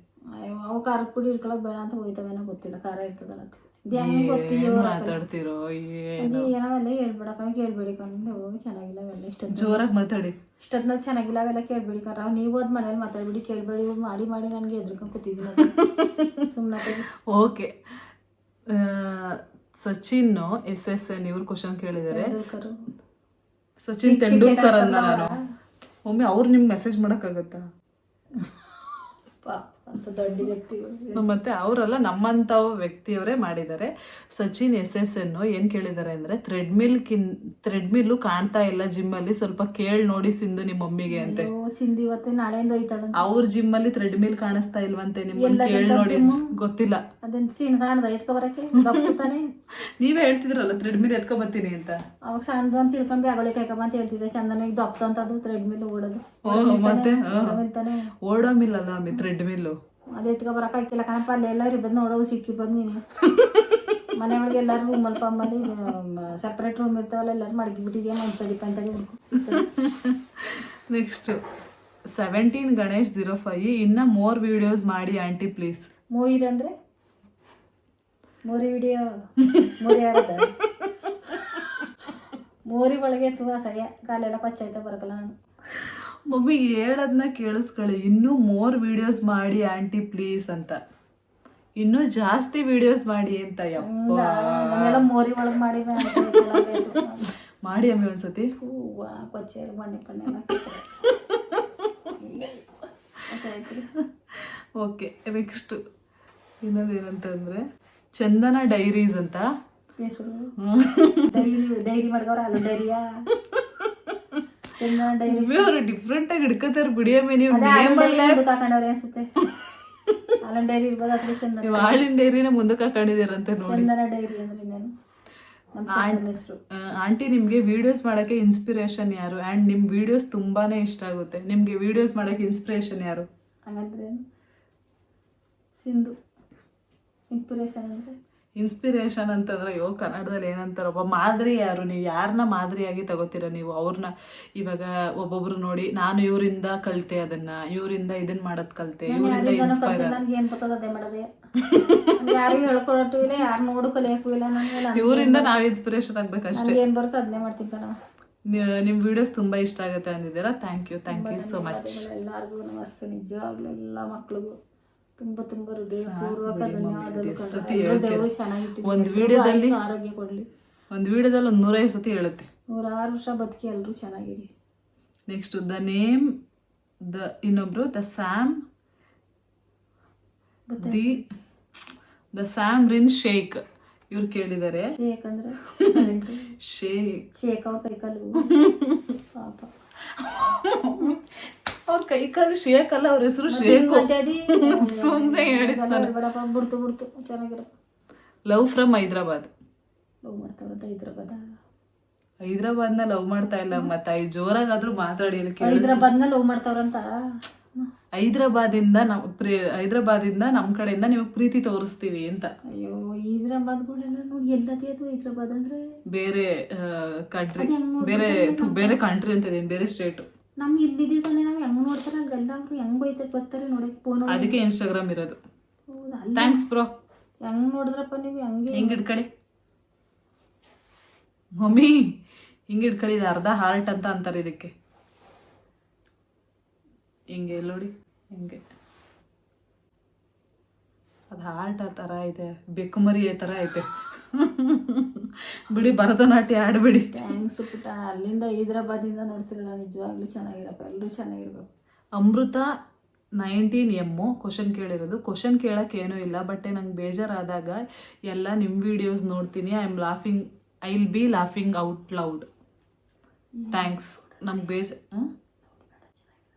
ಅವು ಖಾರದ ಪುಡಿ ಇಟ್ಕೊಳಕ್ ಬೇಡ ಅಂತ ಹೋಯ್ತವೇನೋ, ಗೊತ್ತಿಲ್ಲ. ಖಾರ ಇರ್ತದಲ್ಲ ಅಂತ ಮಾತಾಡ್ತಿರೋ ಏನಾವೆಲ್ಲ ಹೇಳ್ಬೇಡಕ, ಕೇಳ್ಬೇಡಿ ಕಂಡು. ಚೆನ್ನಾಗಿಲ್ಲ ಅವೆಲ್ಲ. ಜೋರಾಗಿ ಮಾತಾಡಿ. ಇಷ್ಟೊತ್ನಲ್ಲಿ ಚೆನ್ನಾಗಿಲ್ಲ ಅವೆಲ್ಲ ಕೇಳ್ಬೇಡಿ ಕರ. ನೀವು ಹೋದ್ ಮನೇಲಿ ಮಾತಾಡ್ಬಿಡಿ, ಕೇಳ್ಬೇಡಿ. ಮಾಡಿ ನನಗೆ ಎದ್ರಕೊಂಡು ಕೂತಿದ್ದೀನಿ ಸುಮ್ಮನೆ. ಓಕೆ, ಸಚಿನ್ SSN ಇವ್ರು ಕ್ವಶನ್ ಕೇಳಿದ್ದಾರೆ. ಸಚಿನ್ ತೆಂಡೂಲ್ಕರ್ ಅಂದ ನಾನು. ಒಮ್ಮೆ ಅವ್ರು ನಿಮ್ಗೆ ಮೆಸೇಜ್ ಮಾಡೋಕ್ಕಾಗತ್ತಾ? ಅಂತ ದೊಡ್ಡ ವ್ಯಕ್ತಿಗಳು ಮತ್ತೆ ಅವರಲ್ಲ, ನಮ್ಮಂತ ವ್ಯಕ್ತಿಯವರೇ ಮಾಡಿದ್ದಾರೆ. ಸಚಿನ್ SSN ಏನ್ ಕೇಳಿದ್ದಾರೆ ಅಂದ್ರೆ, ಥ್ರೆಡ್ಮಿಲ್ ಕಾಣ್ತಾ ಇಲ್ಲ ಜಿಮ್ ಅಲ್ಲಿ, ಸ್ವಲ್ಪ ಕೇಳಿ ನೋಡಿ ಸಿಂಧು ನಿಮ್ಮ ಮಮ್ಮಿಗೆ ಅಂತೆ. ಸಿಂಧು ಇವತ್ತೆ ನಾಳೆಯಿಂದ ಹೋಯ್ತಾಳ. ಅವ್ರ ಜಿಮ್ ಅಲ್ಲಿ ಥ್ರೆಡ್ಮಿಲ್ ಕಾಣಿಸ್ತಾ ಇಲ್ವಂತೆ, ನಿಮ್ಮನ್ನ ಕೇಳಿ ನೋಡಿ. ಗೊತ್ತಿಲ್ಲ, ಅದನ್ನ ಸೀನ್ ಕಾಣ್ದ ಎತ್ಕೊ ಬರಕ್ಕೆ ತಾನೆ. ನೀವೇ ಹೇಳ್ತಿದ್ರಲ್ಲ ಥ್ರೆಡ್ಮಿಲ್ ಎತ್ಕೊ ಬರ್ತೀನಿ ಅಂತ. ಅವಾಗ ಸಣ್ಣದು ಅಂತ ತಿಳ್ಕೊಂಡು ಬ್ಯಾಗೊಳಿ ಕಾಯ್ಕಬ ಅಂತ ಹೇಳ್ತಿದ್ದೆ. ಚಂದನಾಗಿ ದಪ್ತ ಅಂತ ಅದು ಥ್ರೆಡ್ಮಿಲ್ ಓಡೋದು. ಮತ್ತೆ ಓಡೋ ಮಿಲ್ ಅಲ್ಲ ಥ್ರೆಡ್ಮಿಲ್. ಅದು ಎತ್ಕೊ ಬರಕ್ಕೆ ಹಾಕಿಲ್ಲ ಕಣಪ್ಪ. ಅಲ್ಲೆಲ್ಲ ಬಂದು ನೋಡೋದು ಸಿಕ್ಕಿ ಬಂದು ನೀನು ಮನೆ ಒಳಗೆ ಎಲ್ಲರೂ ರೂಮಲ್ಲಿ ಪಮ್ಮಲ್ಲಿ ಸಪ್ರೇಟ್ ರೂಮ್ ಇರ್ತಾವಲ್ಲ ಎಲ್ಲರೂ ಮಡಗಿಬಿಟ್ಟಿದ್ಯಾ ಮಂತಡಿ ಹುಡುಕು ನೆಕ್ಸ್ಟು 17 ಗಣೇಶ್ 05 ಇನ್ನು ಮೋರ್ ವಿಡಿಯೋಸ್ ಮಾಡಿ ಆಂಟಿ ಪ್ಲೀಸ್. ಮೂಯಿರ್ ಅಂದರೆ ಮೋರಿ ವಿಡಿಯೋ ಮೋರಿ ಯಾರದ ಮೋರಿ ಒಳಗೆ ತುಂಬ ಸಹ್ಯ ಕಾಲೆಲ್ಲ ಪಚ್ಚಾಯ್ತಾ ಬರಕಲ್ಲ ನಾನು. ಮಮ್ಮಿ ಹೇಳೋದನ್ನ ಕೇಳಿಸ್ಕೊಳ್ಳಿ, ಇನ್ನೂ ಮೋರ್ ವಿಡಿಯೋಸ್ ಮಾಡಿ ಆಂಟಿ ಪ್ಲೀಸ್ ಅಂತ, ಇನ್ನೂ ಜಾಸ್ತಿ ವಿಡಿಯೋಸ್ ಮಾಡಿ ಅಂತ. ಯಪ್ಪ ನಾನೆಲ್ಲ ಮೋರಿ ಒಳಗೆ ಮಾಡಿ ಮಾಡಿ ಅಮ್ಮಿ ಒಂದ್ಸತಿ. ಹೂವು ಕೊಚ್ಚೇರು ಬಣ್ಣೆ ಪಣ್ಣೆ ಓಕೆ. ನೆಕ್ಸ್ಟು ಇನ್ನೊಂದೇನಂತಂದರೆ ಚಂದನ ಡೈರೀಸ್ ಅಂತ ಹೆಸರು. ಡೈರಿ ಮಾಡ್ಗವ್ರ ಅಲ್ಲ ಡೈರಿಯಾ ಚಂದನ ಡೈರಿ ಅವರು ಡಿಫ್ರೆಂಟಾಗಿ ಹಿಡ್ಕೋತಾರೆ ಬಿಡಿಯಮ್ಮಿ. ನೀವು ಹಾಕೊಂಡವ್ರೆ ಅನ್ಸುತ್ತೆ. ಹಾಲಿನ ಡೈರಿ ಇರ್ಬೋದು ಅಥವಾ ಚಂದನ. ನೀವು ಹಾಲಿನ ಡೈರಿನ ಮುಂದಕ್ಕೆ ಹಾಕೊಂಡಿದ್ದೀರಂತೆ ನೋಡಿ. ಚಂದನ ಡೈರಿ ಅಂದ್ರೆ ನಾನು ನಮ್ಮ ಹೆಸರು. ಆಂಟಿ ನಿಮಗೆ ವಿಡಿಯೋಸ್ ಮಾಡೋಕ್ಕೆ ಇನ್ಸ್ಪಿರೇಷನ್ ಯಾರು? ಆ್ಯಂಡ್ ನಿಮ್ಮ ವಿಡಿಯೋಸ್ ತುಂಬಾ ಇಷ್ಟ ಆಗುತ್ತೆ. ನಿಮಗೆ ವಿಡಿಯೋಸ್ ಮಾಡೋಕ್ಕೆ ಇನ್ಸ್ಪಿರೇಷನ್ ಯಾರು? ಹಾಗಂದ್ರೆ ಸಿಂಧು. ಇನ್ಸ್ಪಿರೇಷನ್ ಅಂದರೆ ಇನ್ಸ್ಪಿರೇಷನ್ ಅಂತಂದ್ರೆ ಅಯ್ಯೋ ಕನ್ನಡದಲ್ಲಿ ಏನಂತಾರಪ್ಪ, ಮಾದರಿ ಯಾರು? ನೀವು ಯಾರನ್ನ ಮಾದರಿಯಾಗಿ ತಗೋತೀರ ನೀವು ಅವ್ರನ್ನ? ಇವಾಗ ಒಬ್ಬೊಬ್ರು ನೋಡಿ ನಾನು ಇವರಿಂದ ಕಲಿತೆ, ಅದನ್ನ ಇವರಿಂದ ಇದನ್ನ ಮಾಡೋದು ಕಲಿತೆ, ಇವರಿಂದ ಇನ್ಸ್ಪೈರ್. ನನಗೆ ಏನು ಬರ್ತದೆ ಅದೇ ಮಾಡೋದೇ. ಯಾರು ಹೇಳ್ಕೊಳಟು ಇಲ್ಲ, ಯಾರು ನೋಡು ಕಲಿಯೋಕ್ಕೂ ಇಲ್ಲ. ನನಗೆ ಇವರಿಂದ ನಾವು ಇನ್ಸ್ಪಿರೇಷನ್ ಆಗ್ಬೇಕಷ್ಟೇ. ಏನು ಬರುತ್ತೆ ಅದನ್ನೇ ಮಾಡ್ತೀನಿ ಕಣ. ನಿಮ್ಮ ವಿಡಿಯೋಸ್ ತುಂಬ ಇಷ್ಟ ಆಗುತ್ತೆ ಅಂದಿದ್ದೀರಾ. Thank you so much. ಎಲ್ಲರಿಗೂ ನಮಸ್ತೆ. ನಿಜವಾಗ್ಲೂ ಎಲ್ಲ ಮಕ್ಳಿಗೂ ತುಂಬ ಹೃದಯಪೂರ್ವಕ ಧನ್ಯವಾದಗಳು. ದೇವರು ಚೆನ್ನಾಗಿಟ್ಟು ಒಂದು ವಿಡಿಯೋದಲ್ಲಿ ಆರೋಗ್ಯ ಕೊಡಲಿ. ಒಂದು ವಿಡಿಯೋದಲ್ಲಿ 150 ಸತಿ ಹೇಳುತ್ತೆ. 106 ವರ್ಷ ಬದುಕಿ ಎಲ್ಲರೂ ಚೆನ್ನಾಗಿರಿ. ನೆಕ್ಸ್ಟ್ ಇನ್ನೊಬ್ರು ದ ಸ್ಯಾಮ್ ರಿನ್ ಶೇಕ್ ಇವ್ರು ಕೇಳಿದ್ದಾರೆ. ಶೇಕ್ ಅಂದ್ರೆ ಶೇಕ್ ಅವ್ರ ಕೈಕಾಲು ಪಾಪ. ಅವ್ರ ಕೈಕಾಲು ಶೇಕ್ ಅಲ್ಲ, ಅವ್ರ ಹೆಸರು ಶೇಕ್. ಸುಮ್ಮನೆ ಹೇಳಿದ್ನಲ್ಲ. ಬಿಡ್ತು ಚೆನ್ನಾಗಿರೋ. Love from Hyderabad. ಲವ್ ಮಾಡ್ತಾವ್ರಂತ ಹೈದ್ರಾಬಾದ್ನ ಲವ್ ಮಾಡ್ತಾ ಇಲ್ಲ ಮತ್ತೆ ಜೋರಾಗಾದ್ರೂ ಮಾತಾಡಿ. ಹೈದ್ರಾಬಾದ್ನ ಲವ್ ಮಾಡ್ತಾವ್ರಂತ. ಹೈದ್ರಾಬಾದಿಂದ ನಮ್ಮ ಕಡೆಯಿಂದ ನಿಮಗೆ ಪ್ರೀತಿ ತೋರಿಸ್ತೀವಿ ಅಂತ. ಅಯ್ಯೋ ಹೈದ್ರಾಬಾದ್ಗಳೆಲ್ಲ ನೋಡಿ ಎಲ್ಲದೇ ಅದು. ಹೈದ್ರಾಬಾದ್ ಅಂದ್ರೆ ಬೇರೆ ಕಂಟ್ರಿ, ಬೇರೆ ಕಂಟ್ರಿ ಅಂತ ಇದೆ, ಬೇರೆ ಸ್ಟೇಟು. ನಮ್ಗೆ ಇಲ್ಲಿದ್ದಾನೆ ನಾವು ಹೆಂಗ್ ನೋಡ್ತಾರೆ ಅಲ್ಲೆಲ್ಲ ಅವ್ರು ಹೆಂಗ್ ಹೋಯ್ತಾರೆ ಬರ್ತಾರೆ ನೋಡಕ್ಕೆ ಫೋನ್. ಅದಕ್ಕೆ ಇನ್ಸ್ಟಾಗ್ರಾಮ್ ಇರೋದು. Thanks bro. ಹೆಂಗ್ ನೋಡಿದ್ರಪ್ಪ ನೀವು? ಹಂಗೆ ಹಿಂಗೆ ಇಟ್ಕಳಿ ಮಮ್ಮಿ, ಹಿಂಗೆ ಇಟ್ಕಳಿ. ಇದು ಅರ್ಧ ಹಾರ್ಟ್ ಅಂತ ಅಂತಾರೆ ಇದಕ್ಕೆ. ಹಿಂಗೆ ನೋಡಿ, ಹಿಂಗೆ ಅದು ಹಾರ್ಟ್ ಆ ಥರ ಐತೆ, ಬೆಕ್ಕುಮರಿ ಆ ಥರ ಐತೆ. ಬಿಡಿ, ಭರತನಾಟ್ಯ ಆಡ್ಬಿಡಿ. ಥ್ಯಾಂಕ್ಸ್ ಪುಟ್ಟ. ಅಲ್ಲಿಂದ ಹೈದ್ರಾಬಾದಿಂದ ನೋಡ್ತಿರಲ್ಲ, ನಿಜವಾಗ್ಲೂ ಚೆನ್ನಾಗಿರಪ್ಪ, ಎಲ್ಲರೂ ಚೆನ್ನಾಗಿರ್ಬೇಕು. ಅಮೃತ 19M ಕ್ವಶನ್ ಕೇಳಿರೋದು. ಕ್ವಶನ್ ಕೇಳೋಕೆ ಏನೂ ಇಲ್ಲ, ಬಟ್ ನಂಗೆ ಬೇಜಾರಾದಾಗ ಎಲ್ಲ ನಿಮ್ಮ ವಿಡಿಯೋಸ್ ನೋಡ್ತೀನಿ. I will be laughing out loud. Thanks. ನಮ್ಗೆ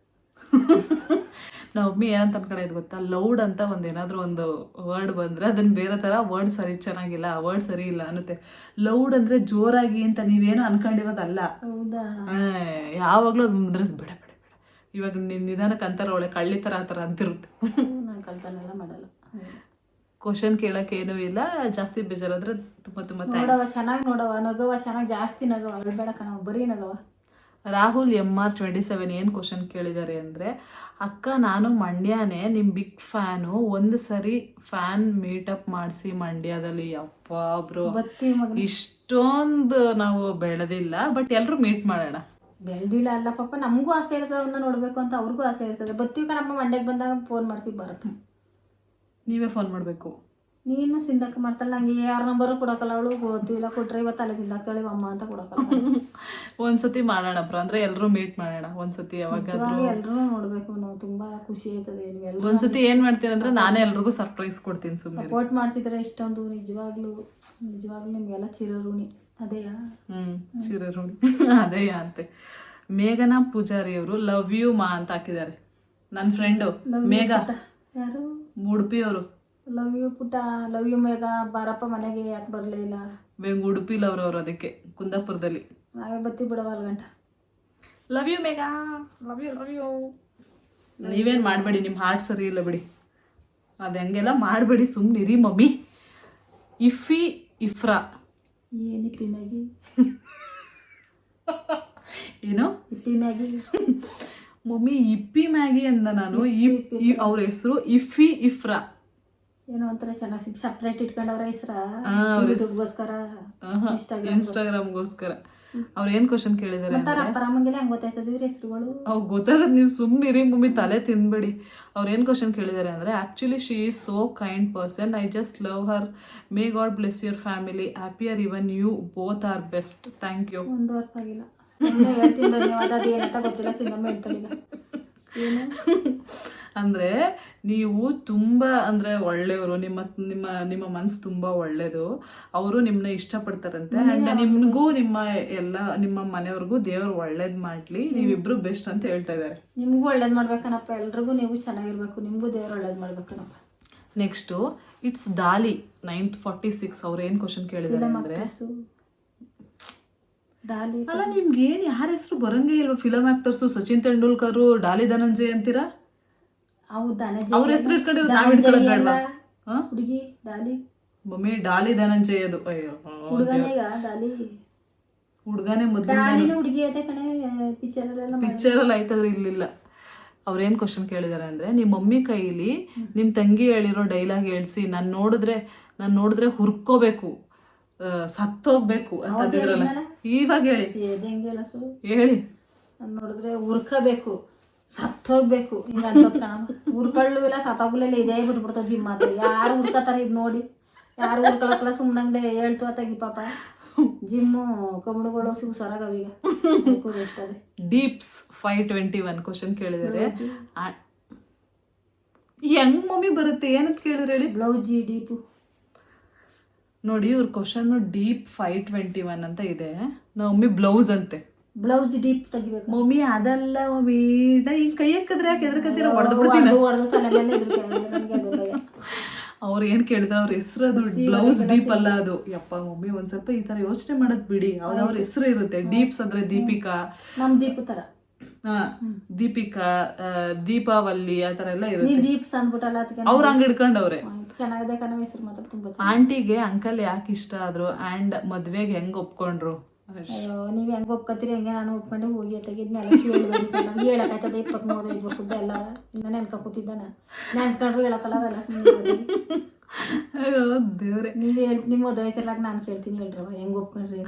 ನಾವು ಮಮ್ಮಿ ಏನಂತ ಅನ್ಕೊಂಡಿದ್ದು ಗೊತ್ತಾ, ಲೌಡ್ ಅಂತ ಏನಾದರೂ ಒಂದು ವರ್ಡ್ ಬಂದರೆ ಅದನ್ನು ಬೇರೆ ಥರ ವರ್ಡ್ ಸರಿ ಚೆನ್ನಾಗಿಲ್ಲ, ಆ ವರ್ಡ್ ಸರಿ ಇಲ್ಲ ಅನ್ನುತ್ತೆ. ಲೌಡ್ ಅಂದರೆ ಜೋರಾಗಿ ಅಂತ ನೀವೇನು ಅನ್ಕೊಂಡಿರೋದಲ್ಲ. ಹೌದಾ? ಯಾವಾಗಲೂ ಅದು ಬಿಡ ಬಿಡ ಬಿಡ. ಇವಾಗ ನಿಧಾನಕ್ಕೆ ಅಂತಾರೆ ಒಳ್ಳೆ ಕಳ್ಳಿ ಥರ ಆ ಥರ ಅಂತಿರುತ್ತೆ. ನಾನು ಕಳ್ತನೆಲ್ಲ ಮಾಡಲ್ಲ. ಕ್ವಶನ್ ಕೇಳೋಕೆ ಏನೂ ಇಲ್ಲ. ಜಾಸ್ತಿ ಬೇಜಾರಾದ್ರೆ ತುಂಬ ನೋಡವ, ಚೆನ್ನಾಗಿ ನೋಡವ, ನಗವ, ಚೆನ್ನಾಗಿ ಜಾಸ್ತಿ ನಗವ, ಅಳ್ಬೇಡ ಕಣ, ಬರೀ ನಗವ. ರಾಹುಲ್ MR 27 ಏನು ಕ್ವಶನ್ ಕೇಳಿದ್ದಾರೆ ಅಂದರೆ, ಅಕ್ಕ ನಾನು ಮಂಡ್ಯನೇ, ನಿಮ್ಮ ಬಿಗ್ ಫ್ಯಾನು, ಒಂದು ಸರಿ ಫ್ಯಾನ್ ಮೀಟಪ್ ಮಾಡಿಸಿ ಮಂಡ್ಯದಲ್ಲಿ. ಅಪ್ಪ ಬ್ರೋ, ಇಷ್ಟೊಂದು ನಾವು ಬೆಳೆದಿಲ್ಲ, ಬಟ್ ಎಲ್ಲರೂ ಮೀಟ್ ಮಾಡೋಣ. ಬೆಳೆದಿಲ್ಲ ಅಲ್ಲ ಪಾಪ, ನಮಗೂ ಆಸೆ ಇರ್ತದೆ ಅವನ್ನ ನೋಡಬೇಕು ಅಂತ, ಅವ್ರಿಗೂ ಆಸೆ ಇರ್ತದೆ. ಬರ್ತೀವಿ ಕಣಮ್ಮ, ಮಂಡ್ಯಕ್ಕೆ ಬಂದಾಗ ಫೋನ್ ಮಾಡ್ತೀವಿ, ಬರಪ್ಪ. ನೀವೇ ಫೋನ್ ಮಾಡಬೇಕು. ನೀನು ಸಿಂಧಕ್ಕ ಮಾಡ್ತಾಳೆ, ನಂಗೆ ಯಾರ ನಂಬರು ಕೊಡೋಕಲ್ಲ ಅವಳು. ಗೊತ್ತಿಲ್ಲ, ಕೊಟ್ರೆ ಇವತ್ತು ಅಲ್ಲೇ ಸಿಂಧಕ್ತಾಳೆ ಅಮ್ಮ ಅಂತ ಕೊಡೋಕಲ್ಲ. ಒಂದ್ಸತಿ ಮಾಡೋಣ ಬ್ರೋ, ಅಂದರೆ ಎಲ್ಲರೂ ಮೀಟ್ ಮಾಡೋಣ ಒಂದ್ಸತಿ. ಯಾವಾಗಾದ್ರೂ ಎಲ್ಲರೂ ನೋಡಬೇಕು, ನಾವು ತುಂಬ ಖುಷಿ ಆಯ್ತದೆ. ಒಂದ್ಸತಿ ಏನು ಮಾಡ್ತೀನಿ ಅಂದರೆ ನಾನೇ ಎಲ್ರಿಗೂ ಸರ್ಪ್ರೈಸ್ ಕೊಡ್ತೀನಿ. ಸುಮ್ಮನೆ ಸಪೋರ್ಟ್ ಮಾಡ್ತಿದ್ರೆ ಇಷ್ಟೊಂದು, ನಿಜವಾಗ್ಲೂ ನಿಮಗೆಲ್ಲ ಚಿರಋಣಿ. ಅದೇಯಾ? ಚಿರಋಣಿ ಅದೇಯಾ ಅಂತೆ. ಮೇಘನಾ ಪೂಜಾರಿ ಅವರು ಲವ್ ಯು ಮಾ ಅಂತ ಹಾಕಿದ್ದಾರೆ. ನನ್ನ ಫ್ರೆಂಡು ಮೇಘ. ಯಾರು? ಉಡುಪಿಯವರು. ಲವ್ ಯು ಪುಟ್ಟ, ಲವ್ ಯು ಮೇಘ, ಬಾರಪ್ಪ ಮನೆಗೆ. ಯಾಕೆ ಬರಲೇ ಇಲ್ಲ? ಉಡುಪಿಲವ್ರವ್ರು, ಅದಕ್ಕೆ ಕುಂದಾಪುರದಲ್ಲಿ. ನಾವೇ ಬತ್ತಿ ಬಿಡವ ಅಲ್ಗಂಟ. Love you Megha, love you. ನೀವೇನು ಮಾಡಬೇಡಿ, ನಿಮ್ಮ ಹಾರ್ಟ್ ಸರಿ ಇಲ್ಲ ಬಿಡಿ, ಅದು ಹಂಗೆಲ್ಲ ಮಾಡಬೇಡಿ, ಸುಮ್ಮನಿರಿ ಮಮ್ಮಿ. ಇಫಿ ಇಫ್ರಾ. ಏನು ಇಪ್ಪಿ ಮ್ಯಾಗಿ? ಏನು Yippee Maggi? Mummy Yippee Maggi ಅಂದ ನಾನು. ಅವ್ರ ಹೆಸರು ಇಫ್ರಾ. ಏನೋ ಒಂಥರ ಚೆನ್ನಾಗಿ ಸಪ್ರೇಟ್ ಇಟ್ಕೊಂಡವ್ರ ಹೆಸರ ದುಡ್ಗೋಸ್ಕರ ಇನ್ಸ್ಟಾಗ್ರಾಮ್ಗೋಸ್ಕರ. ಅವ್ರು ಏನ್ ಕ್ವಶನ್ ಕೇಳಿದಾರೆ ಅಂದ್ರೆ ಅಪ್ಪರಾಮಂಗೆಲ್ಲ ಹೆಂಗ್ ಗೊತ್ತಾಯ್ತದ ಇವ್ರ ಹೆಸರುಗಳು? ಅವ್ ಗೊತ್ತಾಗದ್ ನೀವು ಸುಮ್ಮನಿರಿ ಮಮ್ಮಿ, ತಲೆ ತಿನ್ಬೇಡಿ. ಅವ್ರು ಏನ್ ಕ್ವಶನ್ ಕೇಳಿದಾರೆ ಅಂದ್ರೆ actually she is so kind person, I just love her, may God bless your family, happier even you both are best, thank you. ಒಂದು ಅರ್ಥ ಆಗಿಲ್ಲ. ಹೇಳ್ತೀನಿ ಧನ್ಯವಾದ, ಅದು ಏನಂತ ಗೊತ್ತಿಲ್ಲ. ಸಿಂಗಮ್ಮ ಹೇಳ್ತಾರೆ ಈಗ ಏನು ಅಂದ್ರೆ ನೀವು ತುಂಬಾ ಅಂದ್ರೆ ಒಳ್ಳೆಯವರು, ನಿಮ್ಮ ನಿಮ್ಮ ನಿಮ್ಮ ಮನ್ಸು ತುಂಬಾ ಒಳ್ಳೇದು. ಅವರು ನಿಮ್ಮನ್ನ ಇಷ್ಟಪಡ್ತಾರಂತೆ. ಅಂಡ್ ನಿಮ್ಗೂ ನಿಮ್ಮ ಮನೆಯವ್ರಿಗೂ ದೇವ್ರು ಒಳ್ಳೇದ್ ಮಾಡ್ಲಿ, ನೀವಿಬ್ರು ಬೆಸ್ಟ್ ಅಂತ ಹೇಳ್ತಾ ಇದಾರೆ. ನಿಮ್ಗೂ ಒಳ್ಳೇದ್ ಮಾಡ್ಬೇಕನಪ್ಪ, ಎಲ್ರಿಗೂ ನೀವು ಚೆನ್ನಾಗಿರ್ಬೇಕು, ನಿಮ್ಗೂ ದೇವ್ರು ಒಳ್ಳೇದ್ ಮಾಡ್ಬೇಕನಪ್ಪ. Next it's Daali 946. ಅವ್ರು ಏನ್ ಕ್ವಶನ್ ಕೇಳಿದಾರೆ ಅಂದ್ರೆ ಡಾಲಿ ಅಲ್ಲ, ನಿಮ್ಗೆ ಏನ್ ಯಾರ ಹೆಸರು ಬರಂಗೇ ಇಲ್ವಾ? ಫಿಲಮ್ ಆಕ್ಟರ್ಸು ಸಚಿನ್ ತೆಂಡೂಲ್ಕರ್, ಡಾಲಿ ಧನಂಜಯ್ ಅಂತೀರಾ? ಅವ್ರ ಹೆಸರು ಇಟ್ಕೊಂಡಿರೋ ನಾವ್ ಇಟ್ಕೊಳ್ಳೋದು ಬೇಡವಾ? ಹುಡುಗಿ ಡಾಲಿ, ಮಮ್ಮಿ ಡಾಲಿ ಧನಂಜಯ್ ಅದು. ಅಯ್ಯೋ, ಹುಡುಗನೇ ಡಾಲಿ, ಹುಡುಗನೇ ಮೊದಲು. ಹುಡುಗಿ ಅದೇ ಕಣೆ, ಪಿಕ್ಚರಲ್ಲಿ ಆಯ್ತಂದ್ರೆ ಇಲ್ಲಿಲ್ಲ. ಅವ್ರೇನ್ ಕ್ವಶನ್ ಕೇಳಿದಾರೆ ಅಂದ್ರೆ, ನಿಮ್ಮ ಮಮ್ಮಿ ಕೈಲಿ ನಿಮ್ ತಂಗಿ ಹೇಳಿರೋ ಡೈಲಾಗ್ ಹೇಳ್ಸಿ, ನಾನ್ ನೋಡಿದ್ರೆ ಹುರ್ಕೋಬೇಕು, ಸತ್ತೋಗ್ಬೇಕು ಅಂತಂದಿದ್ರಲ್ಲ, ಇವಾಗ ಹೇಳಿ. ಹೇಳಿ. ನೋಡಿದ್ರೆ ಉರ್ಕಬೇಕು, ಸತ್ತೋಗ್ಬೇಕು, ಹಿಂಗ ಉರ್ಕೊಳ್ಳು ಇಲ್ಲ ಸತ್ತೋಗ್ಲಿಲ್ಲ, ಇದೇ ಬಿಟ್ಬಿಡ್ತಾವ ಜಿಮ್ ಮಾತ್ರ. ಯಾರು ಉರ್ಕತಾರ ಇದ್ ನೋಡಿ? ಯಾರು ಉರ್ಕೊಳಕ್ಕಲ್ಲ, ಸುಮ್ಮನಂಗಡೆ ಹೇಳ್ತು ಅತ್ತಾಗಿ ಪಾಪ. ಜಿಮ್ಮು ಕಮ್ಮುಗಳು ಸರಾಗವೀಗ ಎಷ್ಟದೆ. ಡೀಪ್ಸ್ 521 ಕ್ವಶನ್ ಕೇಳಿದಾರೆ. ಹೆಂಗ್ ಮಮ್ಮಿ ಬರುತ್ತೆ? ಏನಂತ ಕೇಳಿದ್ರೆ ಹೇಳಿ. ಬ್ಲೌಜಿ ಡೀಪು ನೋಡಿ, ಇವ್ರ ಕ್ವಶನ್ ಡೀಪ್ 521 ಅಂತ ಇದೆ. ಮಮ್ಮಿ ಬ್ಲೌಸ್ ಅಂತೆ. ಬ್ಲೌಸ್ ಡೀಪ್ ತೆಗಿಬೇಕು ಮಮ್ಮಿ. ಅದಲ್ಲ ಮಮ್ಮಿ, ಈಗ ಕೈ ಹಾಕಿದ್ರೆ ಯಾಕೆ ಎದ್ರಕತ್ತೀರ? ಹೊಡೆದ್ಬಿಡ್ತೀನಿ. ಅವ್ರು ಏನ್ ಕೇಳಿದ್ರೆ ಅವ್ರ ಹೆಸರು, ಅದು ಬ್ಲೌಸ್ ಡೀಪ್ ಅಲ್ಲ ಅದು. ಯಪ್ಪ ಮಮ್ಮಿ, ಒಂದ್ ಸ್ವಲ್ಪ ಈ ತರ ಯೋಚನೆ ಮಾಡೋದ್ ಬಿಡಿ. ಅವ್ರ ಹೆಸರು ಇರುತ್ತೆ. ಡೀಪ್ಸ್ ಅಂದ್ರೆ ದೀಪಿಕಾ, ನಮ್ ದೀಪು ತರ. ದೀಪಿಕಾ, ದೀಪಾವಳಿ ಆ ತರ ಎಲ್ಲ ಇರುತ್ತೆ. ದೀಪ್ಸ್ ಅನ್ಬಿಟ್ಟಲ್ಲ, ಅವ್ರ ಹಂಗ ಹಿಡ್ಕೊಂಡವ್ರೆ. ಚೆನ್ನಾಗಿದೆ ಕಣ ಹೆಸರು ಮಾತ್ರ ತುಂಬಾ. ಆಂಟಿಗೆ ಅಂಕಲ್ ಯಾಕೆ ಇಷ್ಟ ಆದ್ರು ಅಂಡ್ ಮದ್ವೆಗೆ ಹೆಂಗ್ ಒಪ್ಕೊಂಡ್ರು? ಅಯ್ಯೋ, ನೀವ್ ಹೆಂಗ್ ಒಪ್ಕೊತೀರಿ ಹಂಗೆ ನಾನು ಒಪ್ಕೊಂಡೆ ಹೋಗಿ ತೆಗಿದ್ನೆಲ್ಲ ಕೇಳಬೇಡಿ. ನಮ್ಗೆ ಹೇಳಕ್ಕಾಯ್ತದೆ 23-25 ವರ್ಷದ ಎಲ್ಲ ಇನ್ನ ನೆನ್ಕ ಕೂತಿದ್ದಾನ ನೆನ್ಸ್ಕೊಂಡ್ರು ಹೇಳಕ್ಕಲ್ಲ ಅವೆಲ್ಲ. ದೇವ್ರೆ, ನಿಮ್ ಓದೋಯ್ತಿರ್ಲಾಕ ನಾನು ಕೇಳ್ತೀನಿ, ಹೇಳ್ರವ ಹೆಂಗ್ ಒಪ್ಕೊಂಡ್ರಿ?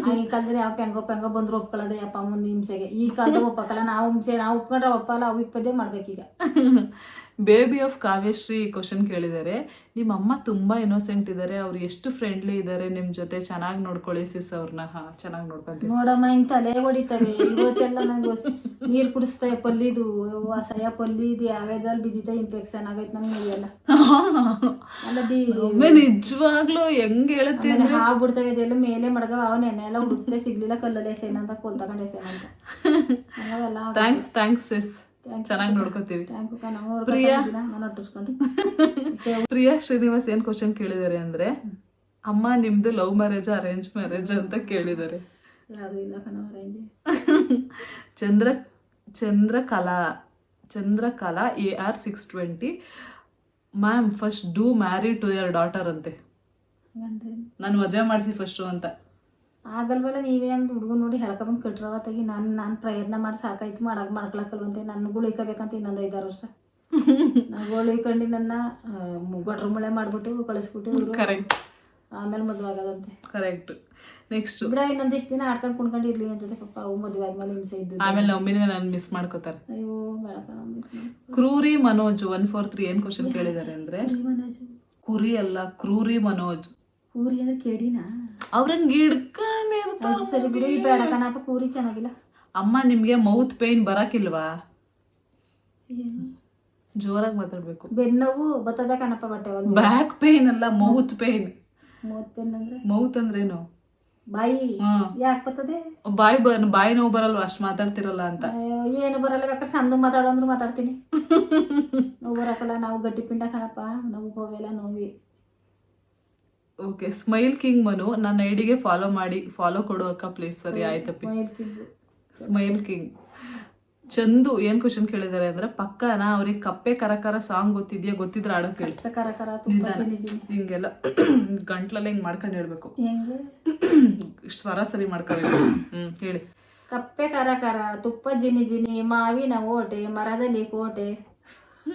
ಆಗಿನ ಕಾಲದಲ್ಲಿ ಯಾವ ಹೆಂಗೋ ಬಂದ್ರು ಒಪ್ಕೊಳ್ಳೋದೆ ಯಪ್ಪ ಮುಂದೆ ಹಿಂಸೆಗೆ. ಈ ಕಾಲದ ಒಪ್ಪಕ್ಕಲ್ಲ, ನಾವು ಒಪ್ಕೊಂಡ್ರೆ ಒಪ್ಪಲ್ಲ, ಅವು ಇಪ್ಪದೇ ಮಾಡ್ಬೇಕೀಗ. ಬೇಬಿ ಆಫ್ ಕಾವ್ಯಶ್ರೀ ಕ್ವಶನ್ ಕೇಳಿದ್ದಾರೆ. ನಿಮ್ಮ ಅಮ್ಮ ತುಂಬಾ ಇನ್ನೋಸೆಂಟ್ ಇದ್ದಾರೆ, ಅವ್ರು ಎಷ್ಟು ಫ್ರೆಂಡ್ಲಿ ಇದ್ದಾರೆ ನಿಮ್ ಜೊತೆ, ಚೆನ್ನಾಗಿ ನೋಡ್ಕೊಳ್ಳಿ ಸಿಸ್ ಅವ್ರನ್ನ. ಚೆನ್ನಾಗಿ ನೋಡ್ಕೊಂತೀವಿ ನೋಡಮ್ಮ, ಹಿಂಗ್ ತಲೆ ಹೊಡಿತವೆ ಇವತ್ತೆಲ್ಲ. ನಂಗೆ ನೀರ್ ಕುಡಿಸ್ತೇವೆ ಪಲ್ಲಿದು, ಅಸಹ್ಯ ಪಲ್ಲಿದು, ಯಾವ್ಯಾವ್ದ್ರಲ್ಲಿ ಬಿದ್ದಿದ್ದ ಇನ್ಫೆಕ್ಷನ್ ಆಗೈತೆ ನಂಗೆ ಎಲ್ಲ. ನಿಜವಾಗ್ಲೂ ಹೆಂಗ್ ಹೇಳುತ್ತೆ, ಹಾವು ಬಿಡ್ತವೆ ಇದೆಲ್ಲ ಮೇಲೆ ಮಡಗವ. ಅವ ನೆನೆ ಎಲ್ಲ ಹುಡುಕ್ತೆ ಸಿಗ್ಲಿಲ್ಲ, ಕಲ್ಲಲ್ಲಿ ಎಸೇನ ಅಂತ ಕೋಲ್ ತಗೊಂಡು ಎಸೇನ ಅಂತ. ಥ್ಯಾಂಕ್ಸ್ ಸಿಸ್, ಚೆನ್ನಾಗಿ ನೋಡ್ಕೋತೀವಿ. ಪ್ರಿಯಾ ಶ್ರೀನಿವಾಸ್ ಏನ್ ಕ್ವಶನ್ ಕೇಳಿದಾರೆ ಅಂದ್ರೆ, ಅಮ್ಮ ನಿಮ್ದು ಲವ್ ಮ್ಯಾರೇಜ್ ಅರೇಂಜ್ ಮ್ಯಾರೇಜ್ ಅಂತ ಕೇಳಿದ್ದಾರೆ. Chandrakala AR 620. Ma'am first do marry to your daughter ಅಂತೆ. ನಾನು ಮದುವೆ ಮಾಡಿಸಿ ಫಸ್ಟ್ ಅಂತ. ಆಗಲ್ವಲ್ಲ, ನೀವೇ ಅಂತ ಹುಡುಗನ್ ನೋಡಿ ಹೇಳ್ಕೊಬಂದು ಕಟ್ರವತ್ತಾಗಿ ನಾನು ಪ್ರಯತ್ನ ಮಾಡಿ ಸಾಕಾಯ್ತು, ಮಾಡ್ಕೊಳಕ್ಕಲ್ವಂತೆ. ನನ್ನ ಗುಳಿಕಬೇಕಂತ ಇನ್ನೊಂದು 5-6 ವರ್ಷ. ನಾನು ಗುಳಿಕೊಂಡು ನನ್ನ ಗೊಟ್ರ ಮುಳೆ ಮಾಡ್ಬಿಟ್ಟು ಕಳಿಸ್ಬಿಟ್ಟು ಕರೆಕ್ಟ್, ಆಮೇಲೆ ಮದುವೆ ಆಗೋದಂತೆ. ಕರೆಕ್ಟ್. ನೆಕ್ಸ್ಟ್ ಬಿಡ, ಇನ್ನೊಂದಿಷ್ಟು ದಿನ ಆಡ್ಕೊಂಡು ಕುಣ್ಕೊಂಡು ಇರ್ಲಿ ಅಂತ ಜೊತೆ ಪಾಪ. ಅವು ಮದುವೆ ಆದ್ಮೇಲೆ ಹಿಂಸೆ ಇದ್ದು ಆಮೇಲೆ ಒಮ್ಮಿನೇ ನಾನು ಮಿಸ್ ಮಾಡ್ಕೋತಾರೆ. ಅಯ್ಯೋ ಬೇಡಕ, ಮಿಸ್ ಕ್ರೂರಿ ಮನೋಜ್ 143 ಏನ್ ಕ್ವಶನ್ ಕೇಳಿದ್ದಾರೆ ಅಂದ್ರೆ, ಕುರಿ ಅಲ್ಲ ಕ್ರೂರಿ ಮನೋಜ್. ಕೂರಿ ಅಂದ್ರೆ ಕೇಳಿನಾ? ಅವ್ರಂಗ ಹಿಡ್ಕೊಂಡಿರ್ತಾರೆ. ಸರಿ ಬಿಡು, ಈ ಬೇಡ ಕಣಪ್ಪ, ಕೂರಿ ಚೆನ್ನಾಗಿಲ್ಲ. ಅಮ್ಮ ನಿಮ್ಗೆ ಮೌತ್ ಪೇನ್ ಬರಕಿಲ್ವಾ? ಜೋರಾಗಿ ಮಾತಾಡ್ಬೇಕು. ಬೆನ್ನೋವು ಬರ್ತದೆ ಕಣಪ್ಪ, ಬಟ್ಟೆ ಒಂದು. ಬ್ಯಾಕ್ ಪೇನ್ ಅಲ್ಲ, ಮೌತ್ ಪೇನ್. ಮೌತ್ ಪೇನ್ ಅಂದ್ರೆ? ಮೌತ್ ಅಂದ್ರೇನು? ಬಾಯಿ. ಯಾಕೆ ಬರ್ತದೆ? ಬಾಯಿ ನೋವು ಬರಲ್ವಾ ಅಷ್ಟು ಮಾತಾಡ್ತಿರಲ್ಲ ಅಂತ. ಏನು ಬರಲ್ಲ, ಬೇಕಾದ್ರೆ ಸಂದು ಮಾತಾಡೋಂದ್ರು ಮಾತಾಡ್ತೀನಿ. ನೋವು ಬರಕಲ್ಲ, ನಾವು ಗಟ್ಟಿ ಪಿಂಡ ಕಣಪ್ಪ, ನೋವು ಹೋವೆಲ್ಲ ನೋವಿ. ಓಕೆ. ಸ್ಮೈಲ್ ಕಿಂಗ್ ಮನು, ನನ್ನ ಐಡಿಗೆ ಫಾಲೋ ಕೊಡು ಅಕ್ಕ ಪ್ಲೀಸ್. ಸರಿ ಆಯ್ತಪ್ಪಿ. Smile king. Smile king Chandu ಏನ್ ಕ್ವಶನ್ ಕೇಳಿದಾರೆ ಅಂದ್ರೆ ಪಕ್ಕನ ಅವ್ರಿಗೆ ಕಪ್ಪೆ ಕರಕರ ಸಾಂಗ್ ಗೊತ್ತಿದ್ರೆ ಆಡೋಕ್ ಹೇಳಿ. ಕಪ್ಪೆ ಕರ ಕರ ತುಪ್ಪ ಜಿನಿ ಜಿನಿ ಹಿಂಗೆಲ್ಲ ಗಂಟ್ಲಲ್ಲಿ ಹಿಂಗ್ ಮಾಡ್ಕೊಂಡು ಹೇಳ್ಬೇಕು, ಹೆಂಗೆ ಸ್ವರ ಸರಿ ಮಾಡ್ಕೋಬೇಕು. ಹೇಳಿ. ಕಪ್ಪೆ ಕರ ಕರ ತುಪ್ಪ ಜಿನಿ ಜಿನಿ ಮಾವಿನ ಓಟೆ ಮರದಲ್ಲಿ ಕೋಟೆ.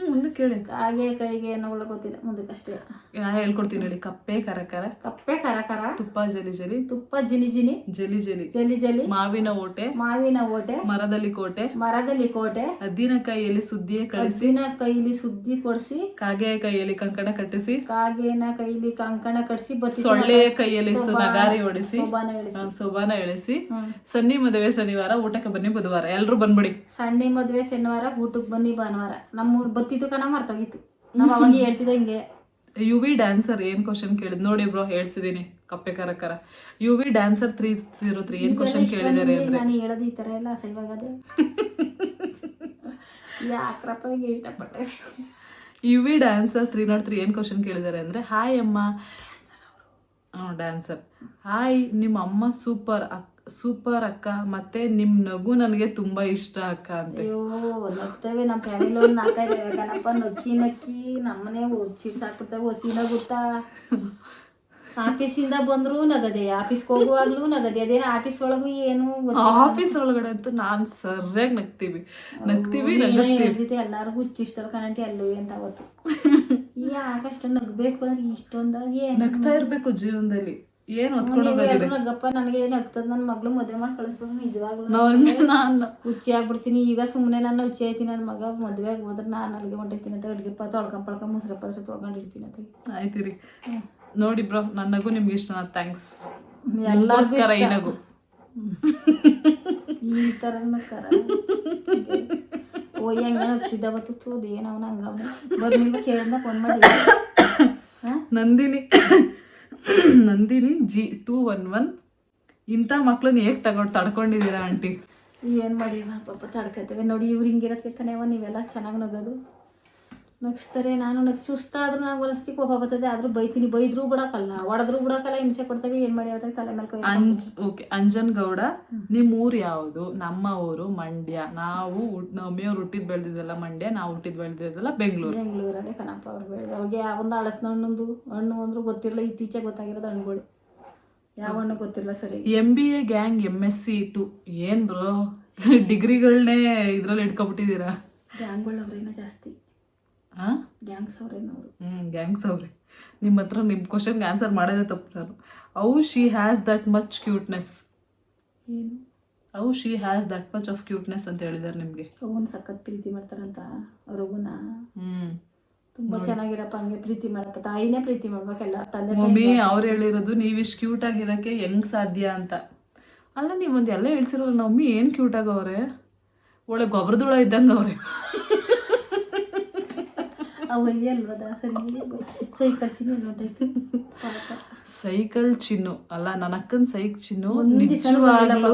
ಮುಂದೆ ಕೇಳಿ. ಹಾಗೆ ಕೈಗೆ ಏನೋ ಗೊತ್ತಿಲ್ಲ, ಮುಂದಕ್ಕಷ್ಟೇ. ನಾನು ಹೇಳ್ಕೊಡ್ತೀನಿ ಹೇಳಿ. ಕಪ್ಪೆ ಕರಕರ ಕಪ್ಪೆ ಕರ ಕರ ತುಪ್ಪ ಜಲಿ ಜಲಿ ತುಪ್ಪ ಜಿನಿ ಜಿನಿ ಜಲಿ ಜಲಿ ಜಲಿ ಜಲಿ ಮಾವಿನ ಓಟೆ ಮಾವಿನ ಓಟೆ ಮರದಲ್ಲಿ ಕೋಟೆ ಮರದಲ್ಲಿ ಕೋಟೆ ಹದ್ದಿನ ಕೈಯಲ್ಲಿ ಸುದ್ದಿಯೇ ಕಳಿಸಿ ಹದ್ದಿನ ಕೈಲಿ ಸುದ್ದಿ ಕೊಡಿಸಿ ಕಾಗೆಯ ಕೈಯಲ್ಲಿ ಕಂಕಣ ಕಟ್ಟಿಸಿ ಕಾಗೆನ ಕೈಲಿ ಕಂಕಣ ಕಟ್ಟಿಸಿ ಸೊಳ್ಳೆಯ ಕೈಯಲ್ಲಿ ನಗಾರಿ ಹೊಡಿಸಿ ಸೋಬಾನ ಇಳಿಸಿ ಸೊಬಾನ ಎಳಿಸಿ ಸನ್ನಿ ಮದುವೆ ಶನಿವಾರ ಊಟಕ್ಕೆ ಬನ್ನಿ ಬುಧವಾರ. ಎಲ್ರು ಬಂದ್ಬಿಡಿ. ಸಣ್ಣ ಮದ್ವೆ ಶನಿವಾರ ಊಟಕ್ಕೆ ಬನ್ನಿ ಭಾನುವಾರ. ನಮ್ಮೂರ್ ಬತ್ತಿತ್ತು ಕಣ ಮರ್ತೋಗಿತ್ತು. ನಾವು ಅವಾಗ ಹೇಳ್ತಿದ್ದೆ ಹಿಂಗೆ. UV ಡ್ಯಾನ್ಸರ್ ಏನ್ ಕ್ವಶನ್ ಕೇಳಿದ್ ನೋಡಿ ಬ್ರೋ, ಹೇಳ್ಸಿದೀನಿ. ಕಪ್ಪೆ ಕರಕರ UV ಡ್ಯಾನ್ಸರ್ 303 ಏನ್ ಕ್ವಶನ್ ಕೇಳಿದಾರೆ ಅಂದ್ರೆ ನಾನು ಹೇಳೋದು ಈ ತರ ಎಲ್ಲ ಸೈವಾಗದೆ ಯಾಕ್ರಪ್ಪ ಹಿಂಗೆ ಇಷ್ಟಪಟ್ಟೆ. UV ಡ್ಯಾನ್ಸರ್ 303 ಏನ್ ಕ್ವಶನ್ ಕೇಳಿದಾರೆ ಅಂದ್ರೆ, ಹಾಯ್ ಅಮ್ಮ. ಡ್ಯಾನ್ಸರ್, ಹಾಯ್, ನಿಮ್ಮ ಅಮ್ಮ ಸೂಪರ್ ಅಕ್ಕ, ಮತ್ತೆ ನಿಮ್ ನಗು ನನಗೆ ತುಂಬಾ ಇಷ್ಟ ಅಕ್ಕ ಅಂತ. ಅಯ್ಯೋ ನಗ್ತೇವೆ ನಮ್ಮ ಫ್ಯಾಮಿಲಿ ಒಂದು 4-5 ಇದಾವೆ ಕಣಪ್ಪ. ನಕ್ಕಿ ನಮ್ಮನೆ ಚಿಡ್ಸಾಕ್ಬಿಡ್ತೇವೆ. ಹೊಸಿ ನಗುತ್ತಾ. ಆಫೀಸಿಂದ ಬಂದ್ರು ನಗದೆ, ಆಫೀಸ್ಗೆ ಹೋಗುವಾಗ್ಲೂ ನಗದೆ. ಅದೇನೋ ಆಫೀಸ್ ಒಳಗೂ ಏನು ಆಫೀಸ್ ಒಳಗಡೆ ಅಂತೂ ನಾನ್ ಸರಿಯಾಗಿ ನಗ್ತೀವಿ ನಗಿಸ್ತೀವಿ. ಎಲ್ಲಾರ್ಗು ಹುಚ್ಚಿಸ್ತಾರ ಕಣಂಟಿ ಅಲ್ಲೂ ಅಂತ ಅವತ್ತು. ಯಾಕಷ್ಟು ನಗ್ಬೇಕು ಅಂದ್ರೆ ಇಷ್ಟೊಂದ ನಗ್ತಾ ಇರ್ಬೇಕು ಜೀವನದಲ್ಲಿ. ಏನು ನಗಪ್ಪ. ನನಗೆ ನಗ್ತದ. ನನ್ನ ಮಗಳು ಮದುವೆ ಮಾಡಿ ಕಳಿಸ್ಬೇಕು ನಿಜವಾಗ್ಲೂ. ನಾನು ಹುಚ್ಚಿ ಆಗ್ಬಿಡ್ತೀನಿ ಈಗ. ಸುಮ್ಮನೆ ನಾನು ಹುಚ್ಚಿ ಆಯ್ತೀನಿ. ನನ್ನ ಮಗ ಮದುವೆ ಆಗಿ ಹೋದ್ರೆ ನಾನು ಅಲ್ಲಿಗೆ ಹೊಂಟೈತೀನಿ ಅಂತ ಅಡುಗೆ ತೊಳ್ಕೊಂಡ್ ಮುಸ್ರಪ್ಪ ತೊಳ್ಕೊಂಡಿರ್ತೀನಿ ಅಂತ. ಆಯ್ತಿರಿ. ನೋಡಿ ಬ್ರೋ, ನನ್ನ ನಗು ನಿಮ್ಗೆ ಇಷ್ಟ. ಥ್ಯಾಂಕ್ಸ್. ಎಲ್ಲಾರ್ಗು ಈ ನಗು ಈ ತರ ನಗ್ತಾರ. ಓ ಹೆಂಗ ನಗ್ತಿದ್ದ ಅವತ್ತು. ತೋದೇನವನ ಹಂಗವನ ಬರ್ನಿಲ್ಲ ಕೇಳಿದ ಫೋನ್ ಮಾಡಿ. ನಂದಿನಿ G211 ಇಂಥ ಮಕ್ಳನ್ನ ಹೇಗೆ ತಡ್ಕೊಂಡಿದ್ದೀರಾ ಆಂಟಿ? ಏನು ಮಾಡಿ ಪಾಪ ತಡ್ಕತೇವೆ ನೋಡಿ. ಇವ್ರು ಹಿಂಗಿರತ್ತೆ ಕಣೇವ. ನೀವೆಲ್ಲ ಚೆನ್ನಾಗಿ ನಗೋದು ನಗಿಸ್ತಾರೆ. ನಾನು ಸುಸ್ತಾದ್ರೂ ನನಗೆ ಒಂದ್ಸತಿ ಕೋಪ ಬರ್ತದೆ. ಆದ್ರೂ ಬೈತೀನಿ. ಬೈದ್ರೂ ಬಿಡಕ್ಕಲ್ಲ, ಹೊಡೆದ್ರೂ ಬಿಡಕ್ಕಲ್ಲ, ಹಿಂಸೆ ಕೊಡ್ತೇವೆ. ಏನು ಮಾಡಿ ಅವ್ರ ತಲೆ ಮೇಲೆ ಓಕೆ. ಅಂಜನ್ ಗೌಡ, ನಿಮ್ಮ ಊರು ಯಾವುದು? ನಮ್ಮ ಊರು ಮಂಡ್ಯ. ನಾವು ನಮ್ಮಿಯವ್ರು ಹುಟ್ಟಿದ್ ಬೆಳೆದಿದ್ದೆಲ್ಲ ಮಂಡ್ಯ, ನಾವು ಹುಟ್ಟಿದ್ ಬೆಳೆದಿದ್ದೆಲ್ಲ ಬೆಂಗಳೂರಲ್ಲೇ ಕಣಪ್ಪ. ಅವ್ರು ಬೆಳೆದ ಅವ್ರಿಗೆ ಒಂದು ಹಳಸ್ನ ಹಣ್ಣು ಅಂದ್ರೂ ಗೊತ್ತಿರಲಿಲ್ಲ. ಇತ್ತೀಚೆಗೆ ಗೊತ್ತಾಗಿರೋದು ಹಣ್ಣುಗಳು. ಯಾವ ಹಣ್ಣು ಗೊತ್ತಿರಲ್ಲ ಸರಿ. MBA ಗ್ಯಾಂಗ್ MSc 2 ಏನ್ ಬ್ರೋ ಡಿಗ್ರಿಗಳನ್ನೇ ಇದ್ರಲ್ಲಿ ಇಟ್ಕೊಬಿಟ್ಟಿದ್ದೀರಾ? ಗ್ಯಾಂಗ್ಗಳು ಅವ್ರೇನೋ ಜಾಸ್ತಿ. ಗ್ಯಾಂಗ್ಸ್ ಅವ್ರೇನವರು. ಗ್ಯಾಂಗ್ಸ್ ಅವ್ರೆ. ನಿಮ್ಮ ಹತ್ರ ನಿಮ್ಮ ಕ್ವಶನ್ಗೆ ಆನ್ಸರ್ ಮಾಡೋದೇ ತಪ್ಪು ನಾನು. How she has that much cuteness. ಏನು how she has that much of cuteness ಅಂತ ಹೇಳಿದಾರೆ ನಿಮಗೆ. ಅವನ್ ಸಖತ್ ಪ್ರೀತಿ ಮಾಡ್ತಾರಂತ ಅವ್ರಗುನ. ತುಂಬಾ ಚೆನ್ನಾಗಿರಪ್ಪ. ಹಂಗೆ ಪ್ರೀತಿ ಮಾಡಪ್ಪ. ತಾಯಿನೇ ಪ್ರೀತಿ ಮಾಡ್ಬೇಕೆಲ್ಲ. ತಂದೆ ಮಮ್ಮಿ ಅವ್ರು ಹೇಳಿರೋದು ನೀವಿಷ್ಟು ಕ್ಯೂಟ್ ಆಗಿರೋಕ್ಕೆ ಹೆಂಗ್ ಸಾಧ್ಯ ಅಂತ. ಅಲ್ಲ, ನೀವೊಂದು ಎಲ್ಲ ಹೇಳ್ಸಿರಲ್ಲ. ಮಮ್ಮಿ ಏನು ಕ್ಯೂಟ್ ಆಗವ್ರೆ, ಒಳ್ಳೆ ಗೊಬ್ಬರದೊಳ ಇದ್ದಂಗೆ ಅವ್ರೆ. ಅವಯ್ಯಲ್ವದ ಸರಿ. ಸೈಕಲ್ ಚಿನ್ನು ನೋಟೈತಿ. ಸೈಕಲ್ ಚಿನ್ನು ಅಲ್ಲ, ನನ್ನ ಅಕ್ಕನ ಚಿನ್ನು. ನಿಜವಾಗ್ಲೂ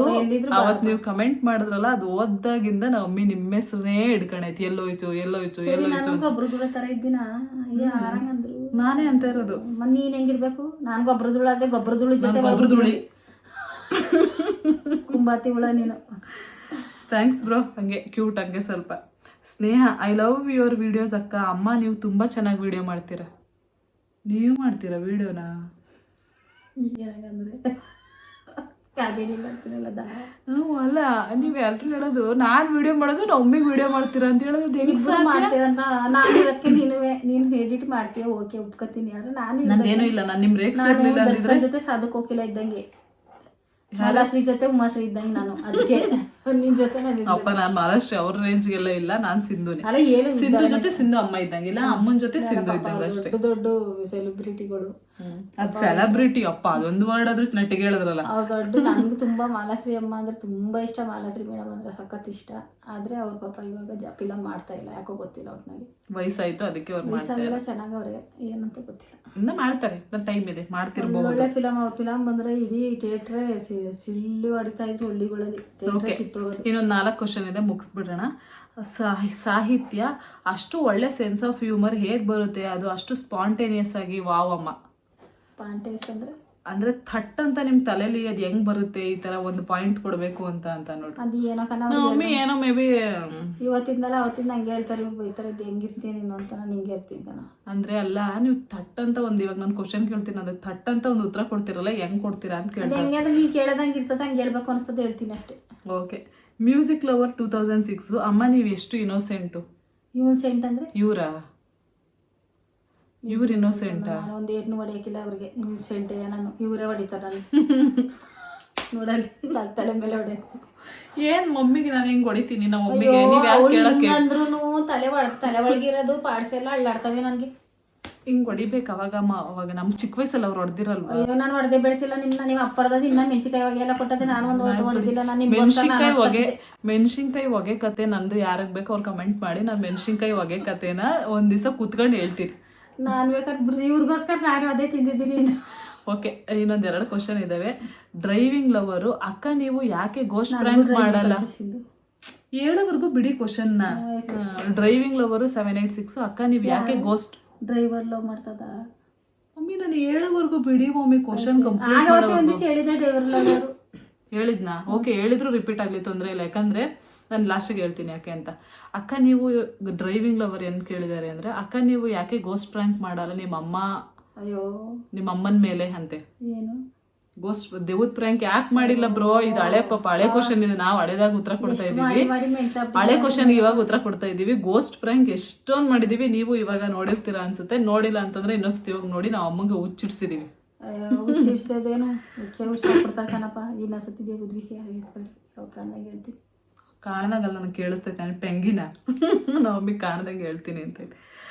ಅವತ್ತು ನೀವು ಕಮೆಂಟ್ ಮಾಡಿದ್ರಲ್ಲ, ಅದು ಓದ್ದಾಗಿಂದ ನಮ್ಮ ಮಮ್ಮಿ ನಿಮ್ಮ ಹೆಸರನ್ನೇ ಹಿಡ್ಕೊಂಡೈತಿ. ಎಲ್ಲೋಯ್ತು ಗೊಬ್ಬರದುಳ ತರ ಇದ್ದೀನ. ಯಾರಂಗಂದ್ರು ನಾನೇ ಅಂತ ಇರೋದು. ನೀನ್ ಹೆಂಗಿರ್ಬೇಕು? ನಾನ್ ಗೊಬ್ಬರದುಳ ಆದ್ರೆ ಗೊಬ್ಬರದುಳು ಜೊತೆ ಗೊಬ್ಬರದುಳಿ ಕುಂಬಾತಿ ಹುಳ ನೀನು. Thanks bro. ಹಂಗೆ ಕ್ಯೂಟ್. ಹಂಗೆ ಸ್ವಲ್ಪ ಸ್ನೇಹ, ಐ ಲವ್ ಯುವರ್ ವಿಡಿಯೋಸ್ ಅಕ್ಕ. ಅಮ್ಮ ನೀವು ತುಂಬ ಚೆನ್ನಾಗಿ ವಿಡಿಯೋ ಮಾಡ್ತೀರಾ. ನೀವು ಮಾಡ್ತೀರಾ ವಿಡಿಯೋನ? ಏನಂದ್ರೆ ಕಾಬೇಡಿ ಮಾಡ್ತೀರಲ್ಲ. ಅಲ್ಲ, ನೀವು ಎಲ್ರು ಹೇಳೋದು ನಾನು ವಿಡಿಯೋ ಮಾಡೋದು ನಾವು ಒಮ್ಮಿಗೆ ವಿಡಿಯೋ ಮಾಡ್ತೀರಾ ಅಂತ ಹೇಳೋದು ಹೆಂಗ್ ಮಾಡ್ತೀರಂತ. ನಾನು ಇರೋದಕ್ಕೆ ನೀನು ಎಡಿಟ್ ಮಾಡ್ತೀಯ, ಓಕೆ ಒಪ್ಕೋತೀನಿ. ಆದ್ರೆ ನಂದೇನು ಇಲ್ಲ. ನಾನು ನಿಮ್ಮ ರೇಕ್ಸ್ ಜೊತೆ ಸಾಧಕ್ ಹೋಗಿಲ್ಲ ಇದ್ದಂಗೆ. ಮಾಲಾಶ್ರೀ ಜೊತೆ ಉಮಾಶ್ರೀ ಇದ್ದಂಗೆ ನಾನು. ಅದಕ್ಕೆ ನಿನ್ ಜೊತೆ ಅಪ್ಪ ನಾನು ಮಾಲಾಶ್ರೀ ಅವ್ರ ರೇಂಜ್ಗೆಲ್ಲ ಇಲ್ಲ. ನಾನು ಸಿಂಧುನೇ. ಅಲ್ಲ ಹೇಳು. ಸಿಂಧು ಜೊತೆ ಸಿಂಧು ಅಮ್ಮ ಇದ್ದಂಗಿಲ್ಲ, ಅಮ್ಮನ ಜೊತೆ ಸಿಂಧು ಇದ್ದಂಗೆ ಅಷ್ಟೇ. ದೊಡ್ಡ ಸೆಲೆಬ್ರಿಟಿಗಳು. ಅದು ಸೆಲೆಬ್ರಿಟಿ ಅಪ್ಪ, ಅದೊಂದು ವರ್ಡ್ ಆದ್ರೂ ನೆಟ್ಟಿಗೆ ಹೇಳಿದ್ರಲ್ಲ ಅವ್ರು ದೊಡ್ಡ. ನನಗೂ ತುಂಬಾ ಮಾಲಾಶ್ರೀ ಅಮ್ಮ ಅಂದ್ರೆ ತುಂಬಾ ಇಷ್ಟ. ಮಾಲಾಶ್ರೀ ಮೇಡಮ್ ಅಂದ್ರೆ ಸಖತ್ ಇಷ್ಟ. ಆದ್ರೆ ಅವ್ರ ಪಾಪ ಇವಾಗ ಫಿಲಮ್ ಮಾಡ್ತಾ ಇಲ್ಲ, ಯಾಕೋ ಗೊತ್ತಿಲ್ಲ. ಒಟ್ಟಿನಲ್ಲಿ ವಯಸ್ಸಾಯ್ತು, ಅದಕ್ಕೆ ಅವ್ರು ವಯಸ್ಸಾಗೆಲ್ಲ ಚೆನ್ನಾಗವ್ರೆ. ಏನಂತ ಗೊತ್ತಿಲ್ಲ. ಇನ್ನ ಮಾಡ್ತಾರೆ, ಟೈಮ್ ಇದೆ, ಮಾಡ್ತಿರ್ಬೋದು. ಒಳ್ಳೆ ಫಿಲಮ್. ಅವ್ರ ಫಿಲಮ್ ಬಂದ್ರೆ ಇಡೀ ಥಿಯೇಟ್ರೇ ಸಿಳ್ಳು ಹೊಡಿತಾ ಇದ್ರು ಹಳ್ಳಿಗಳಲ್ಲಿ. ಇನ್ನೊಂದು 4 ಕ್ವಶನ್ ಇದೆ, ಮುಗಿಸ್ಬಿಡೋಣ. ಸಾಹಿತ್ಯ, ಅಷ್ಟು ಒಳ್ಳೆ ಸೆನ್ಸ್ ಆಫ್ ಹ್ಯೂಮರ್ ಹೇಗೆ ಬರುತ್ತೆ? ಅದು ಅಷ್ಟು ಸ್ಪಾಂಟೇನಿಯಸ್ ಆಗಿ. ವಾವ್ ಅಮ್ಮ. ಸ್ಪಾಂಟೇನಿಯಸ್ ಅಂದ್ರೆ ಅಂದ್ರೆ ಥಟ್ ಅಂತ ನಿಮ್ ತಲೆಯಲ್ಲಿ ಅದು ಹೆಂಗ್ ಬರುತ್ತೆ ಈ ತರ ಒಂದು ಪಾಯಿಂಟ್ ಕೊಡ್ಬೇಕು ಅಂತ ನೋಡಿ. ಅದು ಏನೋ ಮಮ್ಮಿ ಏನೋ ಮೇ ಬಿ ಇವತ್ತಿಂದಲ್ಲ ಅವತ್ತಿಂದ ಹಂಗೆ ಹೇಳ್ತಾರೆ, ಇವ್ರು ಬೈತಾರೆ, ಇದು ಹೆಂಗಿರ್ತೀನಿ ನೀನು ಅಂತ. ನಾನು ಹಿಂಗೆ ಇರ್ತೀನಿ ಕಣ. ಅಂದ್ರೆ ಅಲ್ಲ, ನೀವು ಥಟ್ ಅಂತ ಒಂದು, ಇವಾಗ ನಾನು ಕ್ವಶನ್ ಕೇಳ್ತೀನಿ ಅದಕ್ಕೆ ಥಟ್ ಅಂತ ಒಂದು ಉತ್ತರ ಕೊಡ್ತಿರಲ್ಲ, ಹೆಂಗ್ ಕೊಡ್ತೀರಾ ಅಂತ ಅದು ಕೇಳ್ತಾರೆ. ಹೆಂಗೆ ಅಂದ್ರೆ ನೀನು ಕೇಳೋದಂಗೆ ಇರ್ತದೆ, ಹಂಗೆ ಹೇಳ್ಬೇಕು ಅನ್ಸ್ತದೆ, ಹೇಳ್ತೀನಿ ಅಷ್ಟೇ. ಓಕೆ. Music lover 2006. ಅಮ್ಮ ನೀವು ಎಷ್ಟು ಇನ್ನೋಸೆಂಟು? ಇವನ್ ಸೆಂಟ್ ಅಂದ್ರೆ ಇವ್ರು ಇನ್ನೋಸೆಂಟಾ? ನಾನು ಒಂದು ಏಟ್ನು ಹೊಡಿಯೋಕ್ಕಿಲ್ಲ ಅವ್ರಿಗೆ. ಇವ್ನು ಸೆಂಟೇ, ನಾನು ಇವರೇ ಹೊಡಿತಾರೆ ನಾನು ನೋಡಲ್ಲಿ ತಲೆ ಮೇಲೆ ಹೊಡೆಯೋದು. ಏನ್ ಮಮ್ಮಿಗೆ ನಾನು ಹೆಂಗ್ ಹೊಡಿತೀನಿ ನಮ್ಮ ಮಮ್ಮಿಗೆ? ನೀವ್ ಯಾಕೆ ಕೇಳಕ್ಕೆ? ಅಂದ್ರೂ ತಲೆ ಒಳಗಿರೋದು ಪಾಡ್ಸ್ ಎಲ್ಲ ಅಳ್ಳಾಡ್ತವೆ ನನಗೆ. ಹಿಂಗ್ ಹೊಡಿಬೇಕು ಅವಾಗ ಅವಾಗ ನಮ್ ಚಿಕ್ಕ ವಯಸ್ಸಲ್ಲಿ ಅವ್ರು ಹೊಡೆದಿರಲ್ವಾ? ಅಯ್ಯೋ ನಾನು ಹೊಡೆದೇ ಬೆಳೆಸಿಲ್ಲ ನಿಮ್ನ. ನೀವು ಅಪ್ಪರದ ಇನ್ನ ಮೆಣಸಿಕಾಯಿ ಹೊಗೆ ಎಲ್ಲ ಕೊಟ್ಟದೆ, ನಾನು ಒಂದು ಹೊಡೆದಿಲ್ಲ. ನಾನು ಮೆಣಸಿನ್ಕಾಯಿ ಹೊಗೆ ಕತೆ ನಂದು. ಯಾರಿಗೆ ಬೇಕು ಅವ್ರು ಕಮೆಂಟ್ ಮಾಡಿ. ನಾನು ಮೆಣಸಿನ್ಕಾಯಿ ಹೊಗೆ ಕತೆನ ಒಂದ್ ದಿವಸ ಕುತ್ಕೊಂಡು ಹೇಳ್ತೀನಿ. ನಾನು ಬೇಕಾದ್ರೆ ಇವ್ರಿಗೋಸ್ಕರ ನಾನು ಅದೇ ತಿಂದಿದ್ದೀನಿ. ಓಕೆ, ಇನ್ನೊಂದ್ 2 ಕ್ವಶನ್ ಇದಾವೆ. ಡ್ರೈವಿಂಗ್ ಲವರು ಅಕ್ಕ ನೀವು ಯಾಕೆ ಗೋಸ್ಟ್ ಪ್ರ್ಯಾಂಕ್ ಮಾಡಲ್ಲ? ಹೇಳೋವರೆಗೂ ಬಿಡಿ ಕ್ವಶನ್ನ. Driving lover 786. ಅಕ್ಕ ನೀವು ಯಾಕೆ ಗೋಸ್ಟ್ ಡ್ರೈವರ್ ಲವ್ ಮಾಡ್ತದ? ಮಮ್ಮಿ ನಾನು ಹೇಳೋವರೆಗೂ ಬಿಡಿ ಮಮ್ಮಿ, ಕ್ವಶನ್ ಹೇಳಿದೆ ಡ್ರೈವರ್ ಲವ್ ಹೇಳಿದ್ನಾ? ಓಕೆ, ಹೇಳಿದ್ರು ರಿಪೀಟ್ ಆಗ್ಲಿ, ತೊಂದರೆ ಇಲ್ಲ. ಯಾಕಂದ್ರೆ ನಾನು ಲಾಸ್ಟಿಗೆ ಹೇಳ್ತೀನಿ ಯಾಕೆ ಅಂತ. ಅಕ್ಕ ನೀವು ಡ್ರೈವಿಂಗ್ ಲವರ್ ಏನು ಕೇಳಿದ್ದಾರೆ ಅಂದ್ರೆ, ಅಕ್ಕ ನೀವು ಯಾಕೆ ಗೋಸ್ಟ್ ಪ್ರ್ಯಾಂಕ್ ಮಾಡಲ್ಲ ನಿಮ್ಮ ಅಮ್ಮನ ಮೇಲೆ ಅಂತೆ. ಏನು ಗೋಸ್ಟ್ ದೇವದ್ ಪ್ರ್ಯಾಂಕ್ ಯಾಕೆ ಮಾಡಿಲ್ಲ ಬ್ರೋ? ಇದು ಹಳೆ ಹಳೆ ಕ್ವಶನ್ ಇದೆ. ನಾವು ಹಳೆದಾಗ ಉತ್ತರ ಕೊಡ್ತಾ ಇದೀವಿ. ಹಳೆ ಕ್ವಶನ್ ಇವಾಗ ಉತ್ತರ ಕೊಡ್ತಾ ಇದೀವಿ. ಗೋಸ್ಟ್ ಪ್ರ್ಯಾಂಕ್ ಎಷ್ಟೊಂದು ಮಾಡಿದೀವಿ, ನೀವು ಇವಾಗ ನೋಡಿರ್ತೀರಾ ಅನ್ಸುತ್ತೆ. ನೋಡಿಲ್ಲ ಅಂತಂದ್ರೆ ಇನ್ನೊಂದ್ಸತಿ ಇವಾಗ ನೋಡಿ ನಾವು ಅಮ್ಮಂಗೆ ಹುಚ್ಚಿಡ್ಸಿದೀವಿ. ಹುಚ್ಚಿಡ್ಸೋದೇನು ಹುಚ್ಚಿಡ್ಸ್ಕೊಡ್ತಾರೆ ಕಣಪ್ಪ. ಇನ್ನೊಂದ್ಸತಿ ವಿಷಯ ಹೇಳ್ಬೇಡಿ, ಯಾವ ಕಾರಣದಾಗ ಹೇಳ್ತೀನಿ. ಕಾಣ್ದಾಗಲ್ಲ, ನನಗೆ ಕೇಳಿಸ್ತೈತೆ. ನಾನು ಪೆಂಗಿನ ನಮ್ಮ ಮಮ್ಮಿಗೆ ಕಾಣ್ದಂಗೆ ಹೇಳ್ತೀನಿ ಅಂತೈತೆ.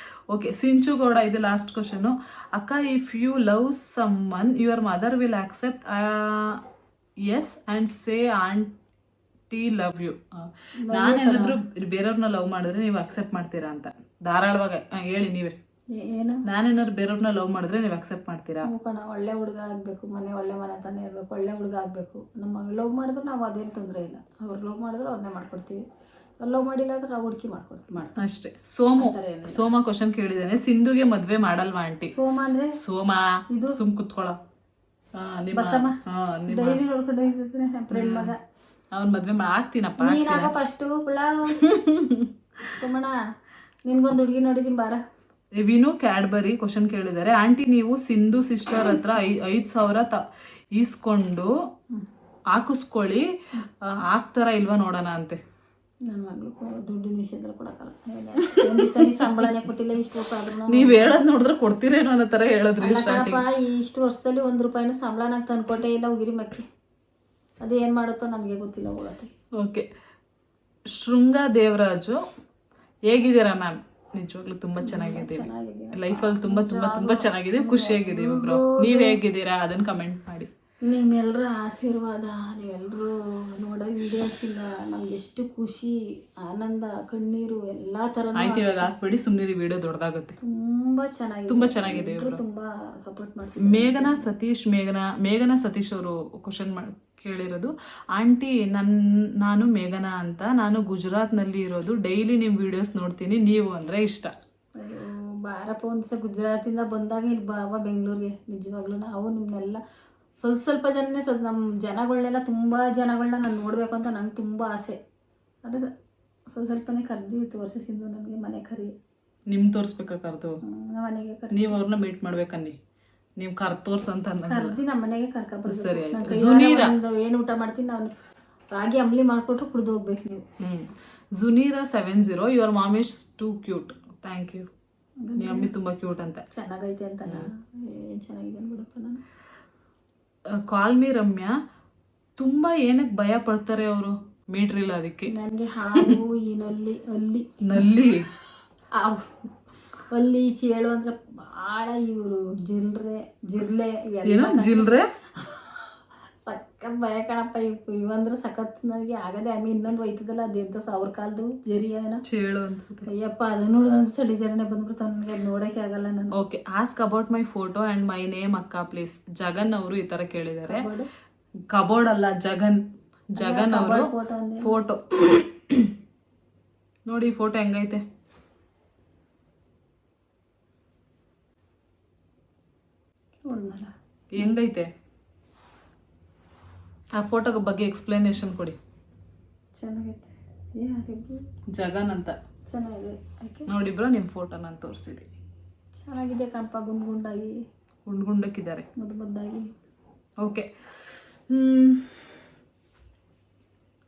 ಓಕೆ, ಸಿಂಚುಗೌಡ, ಇದು ಲಾಸ್ಟ್ ಕ್ವಶನು. ಅಕ್ಕ, if you love summon your mother will accept S and say aunty love you. ನಾನೇನಾದರೂ ಬೇರೆಯವ್ರನ್ನ ಲವ್ ಮಾಡಿದ್ರೆ ನೀವು ಅಕ್ಸೆಪ್ಟ್ ಮಾಡ್ತೀರಾ ಅಂತ ಧಾರಾಳವಾಗಿ ಹೇಳಿ ನೀವೇ. ಏನು? ನಾನೇನಾದ್ರು ಬೇರೆಯವ್ರನ್ನ ಲವ್ ಮಾಡಿದ್ರೆ ನೀವು ಅಕ್ಸೆಪ್ಟ್ ಮಾಡ್ತೀರಾ? ಕಣ, ಒಳ್ಳೆ ಹುಡುಗ ಆಗಬೇಕು, ಒಳ್ಳೆ ಮನೆ ತಾನೇ ಇರಬೇಕು, ಒಳ್ಳೆ ಹುಡುಗ ಆಗಬೇಕು. ನಮ್ಮ ಲವ್ ಮಾಡಿದ್ರೆ ನಾವು ಅದೇನು ತೊಂದರೆ ಇಲ್ಲ. ಅವ್ರು ಲವ್ ಮಾಡಿದ್ರೆ ಅವ್ರನ್ನೇ ಮಾಡ್ಕೊಡ್ತೀವಿ. ಲವ್ ಮಾಡಿಲ್ಲ ಅಂದ್ರೆ ನಾವು ಹುಡುಕಿ ಮಾಡ್ಕೊಡ್ತೀವಿ ಅಷ್ಟೇ. ಸೋಮ ಕ್ವಶನ್ ಕೇಳಿದ್ದೇನೆ. ಸಿಂಧುಗೆ ಮದ್ವೆ ಮಾಡಲ್ವಾ ಆಂಟಿ? ಸೋಮ ಅಂದ್ರೆ ಸೋಮ ಇದು ಸುಮ್ ಕುತ್ಕೊಳ್ಳ ಡೈಲಿ ನೋಡ್ಕೊಂಡು ಫ್ರೆಂಡ್ ಮಗ. ಅವ್ನ ಮದ್ವೆ ಆಗ್ತೀನಪ್ಪ. ನೀನಾಗ ಫಸ್ಟು ಸೋಮಣ್ಣ, ನಿನ್ಗೊಂದು ಹುಡುಗಿ ನೋಡಿದೀನಿ ಬಾರ. ವಿನು ಕ್ಯಾಡ್ಬರಿ ಕ್ವಶನ್ ಕೇಳಿದ್ದಾರೆ. ಆಂಟಿ ನೀವು ಸಿಂಧು ಸಿಸ್ಟರ್ ಹತ್ರ 5,000 ಈಸ್ಕೊಂಡು ಹಾಕಿಸ್ಕೊಳ್ಳಿ, ಹಾಕ್ತಾರ ಇಲ್ವಾ ನೋಡೋಣ ಅಂತೆ. ನನ್ನ ಮಗಳು ದುಡ್ಡಿನ ವಿಷಯದಲ್ಲಿ ಕೊಡಕ್ಕಲ್ಲ. ಒಂದು ಸರಿ ಸಂಬಳನೇ ಕೊಟ್ಟಿಲ್ಲ ಇಷ್ಟು ವರ್ಷ ಆದ್ರೂ. ನೀವು ಹೇಳೋದು ನೋಡಿದ್ರೆ ಕೊಡ್ತೀರೇನೋ ಅನ್ನೋ ಥರ ಹೇಳಿದ್ರಿ. ಇಷ್ಟು ವರ್ಷದಲ್ಲಿ 1 ರೂಪಾಯಿನೂ ಸಂಬಳ ನಂಗೆ ತಂದ್ಕೊಟ್ಟೆ ಇಲ್ಲ. ಉಗಿರಿ ಮಕ್ಕಿ ಅದು ಏನು ಮಾಡುತ್ತೋ ನನಗೆ ಗೊತ್ತಿಲ್ಲ. ಹೋಗತ್ತೆ. ಓಕೆ, ಶೃಂಗ ದೇವರಾಜು, ಹೇಗಿದ್ದೀರಾ ಮ್ಯಾಮ್? ನಿಜವಾಗ್ಲೂ ತುಂಬಾ ಚೆನ್ನಾಗಿದ್ದೀವಿ. ಲೈಫಲ್ಲಿ ತುಂಬಾ ತುಂಬಾ ತುಂಬಾ ಚೆನ್ನಾಗಿದ್ದೀವಿ, ಖುಷಿಯಾಗಿದ್ದೀವಿ ಬ್ರೋ. ನೀವ್ ಹೇಗಿದ್ದೀರಾ ಅದನ್ನ ಕಮೆಂಟ್ ಮಾಡಿ. ನಿಮ್ಮೆಲ್ಲರ ಆಶೀರ್ವಾದ, ನೀವೆಲ್ಲರೂ ನೋಡೋ ವಿಡಿಯೋಸ್ ಇಲ್ಲ ನಮ್ಗೆ ಎಷ್ಟು ಖುಷಿ, ಆನಂದ, ಕಣ್ಣೀರು ಎಲ್ಲ ಥರ. ಆಯ್ತು, ಇವಾಗ ಹಾಕ್ಬೇಡಿ, ಸುಮ್ಮನೆ ವಿಡಿಯೋ ದೊಡ್ಡದಾಗುತ್ತೆ. ತುಂಬಾ ಚೆನ್ನಾಗಿದೆ, ತುಂಬಾ ಚೆನ್ನಾಗಿದೆ. ತುಂಬಾ ಸಪೋರ್ಟ್ ಮಾಡ್ತೀವಿ. ಮೇಘನಾ ಸತೀಶ್ ಅವರು ಕ್ವಶನ್ ಕೇಳಿರೋದು. ಆಂಟಿ ನಾನು ಮೇಘನಾ ಅಂತ, ನಾನು ಗುಜರಾತ್ನಲ್ಲಿ ಇರೋದು. ಡೈಲಿ ನಿಮ್ಮ ವಿಡಿಯೋಸ್ ನೋಡ್ತೀನಿ, ನೀವು ಅಂದರೆ ಇಷ್ಟ. ಅಯ್ಯೋ ಬಾರಪ್ಪ, ಒಂದು ದಿವಸ ಗುಜರಾತಿಂದ ಬಂದಾಗ ಇಲ್ಲಿ ಬಾಬಾ ಬೆಂಗಳೂರಿಗೆ. ನಿಜವಾಗ್ಲೂ ನಾವು ನಿಮ್ಮನ್ನೆಲ್ಲ ಸ್ವಲ್ಪ ಜನನೇ ನಮ್ಮ ಜನಗಳನ್ನೆಲ್ಲ ತುಂಬ ಜನಗಳನ್ನ ನಾನು ನೋಡಬೇಕು ಅಂತ ನಂಗೆ ತುಂಬ ಆಸೆ. ಆದರೆ ಸ್ವಲ್ಪನೇ ಕರೆದಿ ತೋರಿಸಿದ್ದು ನನಗೆ ಮನೆ ಕರಿ. ನಿಮ್ಗೆ ತೋರಿಸ್ಬೇಕಾ ಕರೆದು? ಮನೆಗೆ ಕರಿ. ನೀವು ಅವ್ರನ್ನ ಮೀಟ್ ಮಾಡ್ಬೇಕನ್ನಿ. ನೀವು ತೋರ್ಸ ಅಂತ ಕರ್ದಿ ನಮ್ಮ ಮನೆಗೆ ಕರ್ಕೊಬರ್ಬೇಕು. ಸರಿ, ಏನು ಊಟ ಮಾಡ್ತೀನಿ ನಾನು, ರಾಗಿ ಅಂಬ್ಲಿ ಮಾಡಿಕೊಟ್ರು ಕುಡ್ದು ಹೋಗ್ಬೇಕು ನೀವು. Junira 70, your mom is too cute. Thank you. ನಿಮ್ಮ ಮಮ್ಮಿ ತುಂಬ ಕ್ಯೂಟ್ ಅಂತ. ಚೆನ್ನಾಗೈತೆ ಅಂತ. ಏನು ಚೆನ್ನಾಗಿದೆ ಬಿಡಪ್ಪ. ನಾನು ಕಾಲ್ ಮೀ ರಮ್ಯಾ, ತುಂಬ ಏನಕ್ಕೆ ಭಯ ಪಡ್ತಾರೆ ಅವರು? ಮೀಟ್ರ್ ಇಲ್ಲ ಅದಕ್ಕೆ. ನನಗೆ ಹಾವು, ಈ ನಲ್ಲಿ ಅಲ್ಲಿ ಚೇಳು ಅಂದ್ರೆ ಭಾಳ. ಇವರು ಜಿರ್ಲೆ ಜಿಲ್ರೆ ಸಖತ್ ಭಯ ಕಣಪ್ಪ. ಇವಂದ್ರೆ ಸಖತ್ ನನಗೆ ಆಗದೆ. ಆಮೇಲೆ ಇನ್ನೊಂದು ಒಯ್ತದಲ್ಲ ಅದೇಂತ 1000 ಕಾಲ್ದು ಜರಿ ಏನೋ ಚೇಳು ಅನ್ಸುತ್ತೆ. ಅಯ್ಯಪ್ಪ, ಅದನ್ನು ಸಡಿ ಜರಿನೇ ಬಂದ್ಬಿಡ್ತಾವ ನನಗೆ, ಅದು ನೋಡೋಕೆ ಆಗಲ್ಲ ನಾನು. Okay, ask about my photo and my name ಅಕ್ಕ ಪ್ಲೀಸ್. ಜಗನ್ ಅವರು ಈ ಥರ ಕೇಳಿದ್ದಾರೆ. ಕಬೋರ್ಡ್ ಅಲ್ಲ, ಜಗನ್ ಅವರು ಫೋಟೋ ನೋಡಿ. ಫೋಟೋ ಹೆಂಗೈತೆ ಹೆಂಗೈತೆ? ಆ ಫೋಟೋ ಬಗ್ಗೆ ಎಕ್ಸ್ಪ್ಲನೇಷನ್ ಕೊಡಿ. ಚೆನ್ನಾಗೈತೆ. ಯಾರಿಬ್ರು ಜಗನ್ ಅಂತ ಚೆನ್ನಾಗಿದೆ. ಯಾಕೆ ನೋಡಿಬ್ರ ನಿಮ್ಮ ಫೋಟೋ ನಾನು ತೋರಿಸಿದ್ದೀನಿ. ಚೆನ್ನಾಗಿದೆ ಕಣಪ್ಪ, ಗುಂಡಾಗಿ ಗುಂಡಕ್ಕಿದ್ದಾರೆ, ಮುದ್ದಾಗಿ. ಓಕೆ,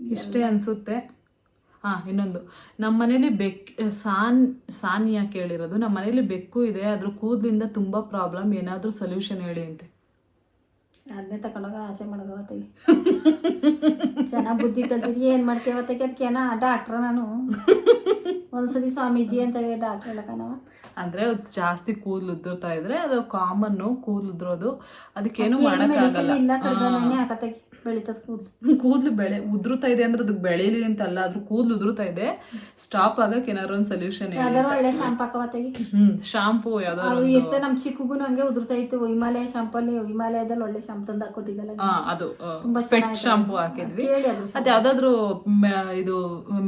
ಇಷ್ಟೇ ಅನಿಸುತ್ತೆ. ಇನ್ನೊಂದು, ನಮ್ಮ ಮನೇಲಿ ಸಾನಿಯಾ ಕೇಳಿರೋದು, ನಮ್ಮ ಮನೇಲಿ ಬೆಕ್ಕು ಇದೆ, ಅದ್ರ ಕೂದಲಿಂದ ತುಂಬ ಪ್ರಾಬ್ಲಮ್, ಏನಾದರೂ ಸೊಲ್ಯೂಷನ್ ಹೇಳಿ ಅಂತೆ. ಅದನ್ನೇ ತಗೊಂಡೋಗ ಆಚೆ ಮಾಡೋಗವತ್ತಿಗೆ ಚೆನ್ನಾಗಿ ಬುದ್ಧಿ ಕಲ್ತಿರಿ. ಏನು ಮಾಡ್ತೀವತ್ತಕ್ಕೆ ಅದಕ್ಕೆ ಏನೋ ಡಾಕ್ಟ್ರ ನಾನು ಒಂದ್ಸತಿ ಸ್ವಾಮೀಜಿ ಅಂತೇಳಿ ಡಾಕ್ಟ್ರ್ ಎಲ್ಲ ಕಣವ. ಅಂದರೆ ಜಾಸ್ತಿ ಕೂದಲು ಉದುರ್ತಾ ಇದ್ರೆ ಅದು ಕಾಮನ್ನು, ಕೂದಲು ಉದುರೋದು, ಅದಕ್ಕೇನು ಮಾಡೋಕ್ಕಾಗಲ್ಲ. ಇಲ್ಲ ಕಡ್ದಾನೆ ಹಾಕತ್ತಾಗಿ ಬೆಳಿತದ ಕೂದಲು ಉದುರುತ್ತಾ ಇದೆ ಅಂದ್ರೆ ಅದಕ್ಕೆ ಬೆಳೀಲಿ ಅಂತಲ್ಲ, ಅದ್ರ ಕೂದಲು ಉದುರುತ್ತಾ ಇದೆ, ಸ್ಟಾಪ್ ಆಗಕ್ಕೆ ಏನಾದ್ರು ಒಂದು ಸೊಲ್ಯೂಷನ್ ಯಾವ್ದಾರು ಒಳ್ಳೆ ಶಾಂಪು ಹಾಕವತ್ತಾಗಿ. ಶಾಂಪೂ ಯಾವ್ದಾರು ಇರ್ತದೆ. ನಮ್ಮ ಚಿಕ್ಕಗೂ ಹಂಗೆ ಉದುರ್ತಾ ಇತ್ತು. ಹಿಮಾಲಯ ಶಾಂಪಲ್ಲಿ, ಹಿಮಾಲಯದಲ್ಲಿ ಒಳ್ಳೆ ಶಾಂಪು ತಂದು ಹಾಕೊಟ್ಟಿದ್ದಲ್ಲ, ಅದು ಪೆಟ್ ಶಾಂಪೂ ಹಾಕಿದ್ವಿ. ಅದು ಯಾವ್ದಾದ್ರು ಇದು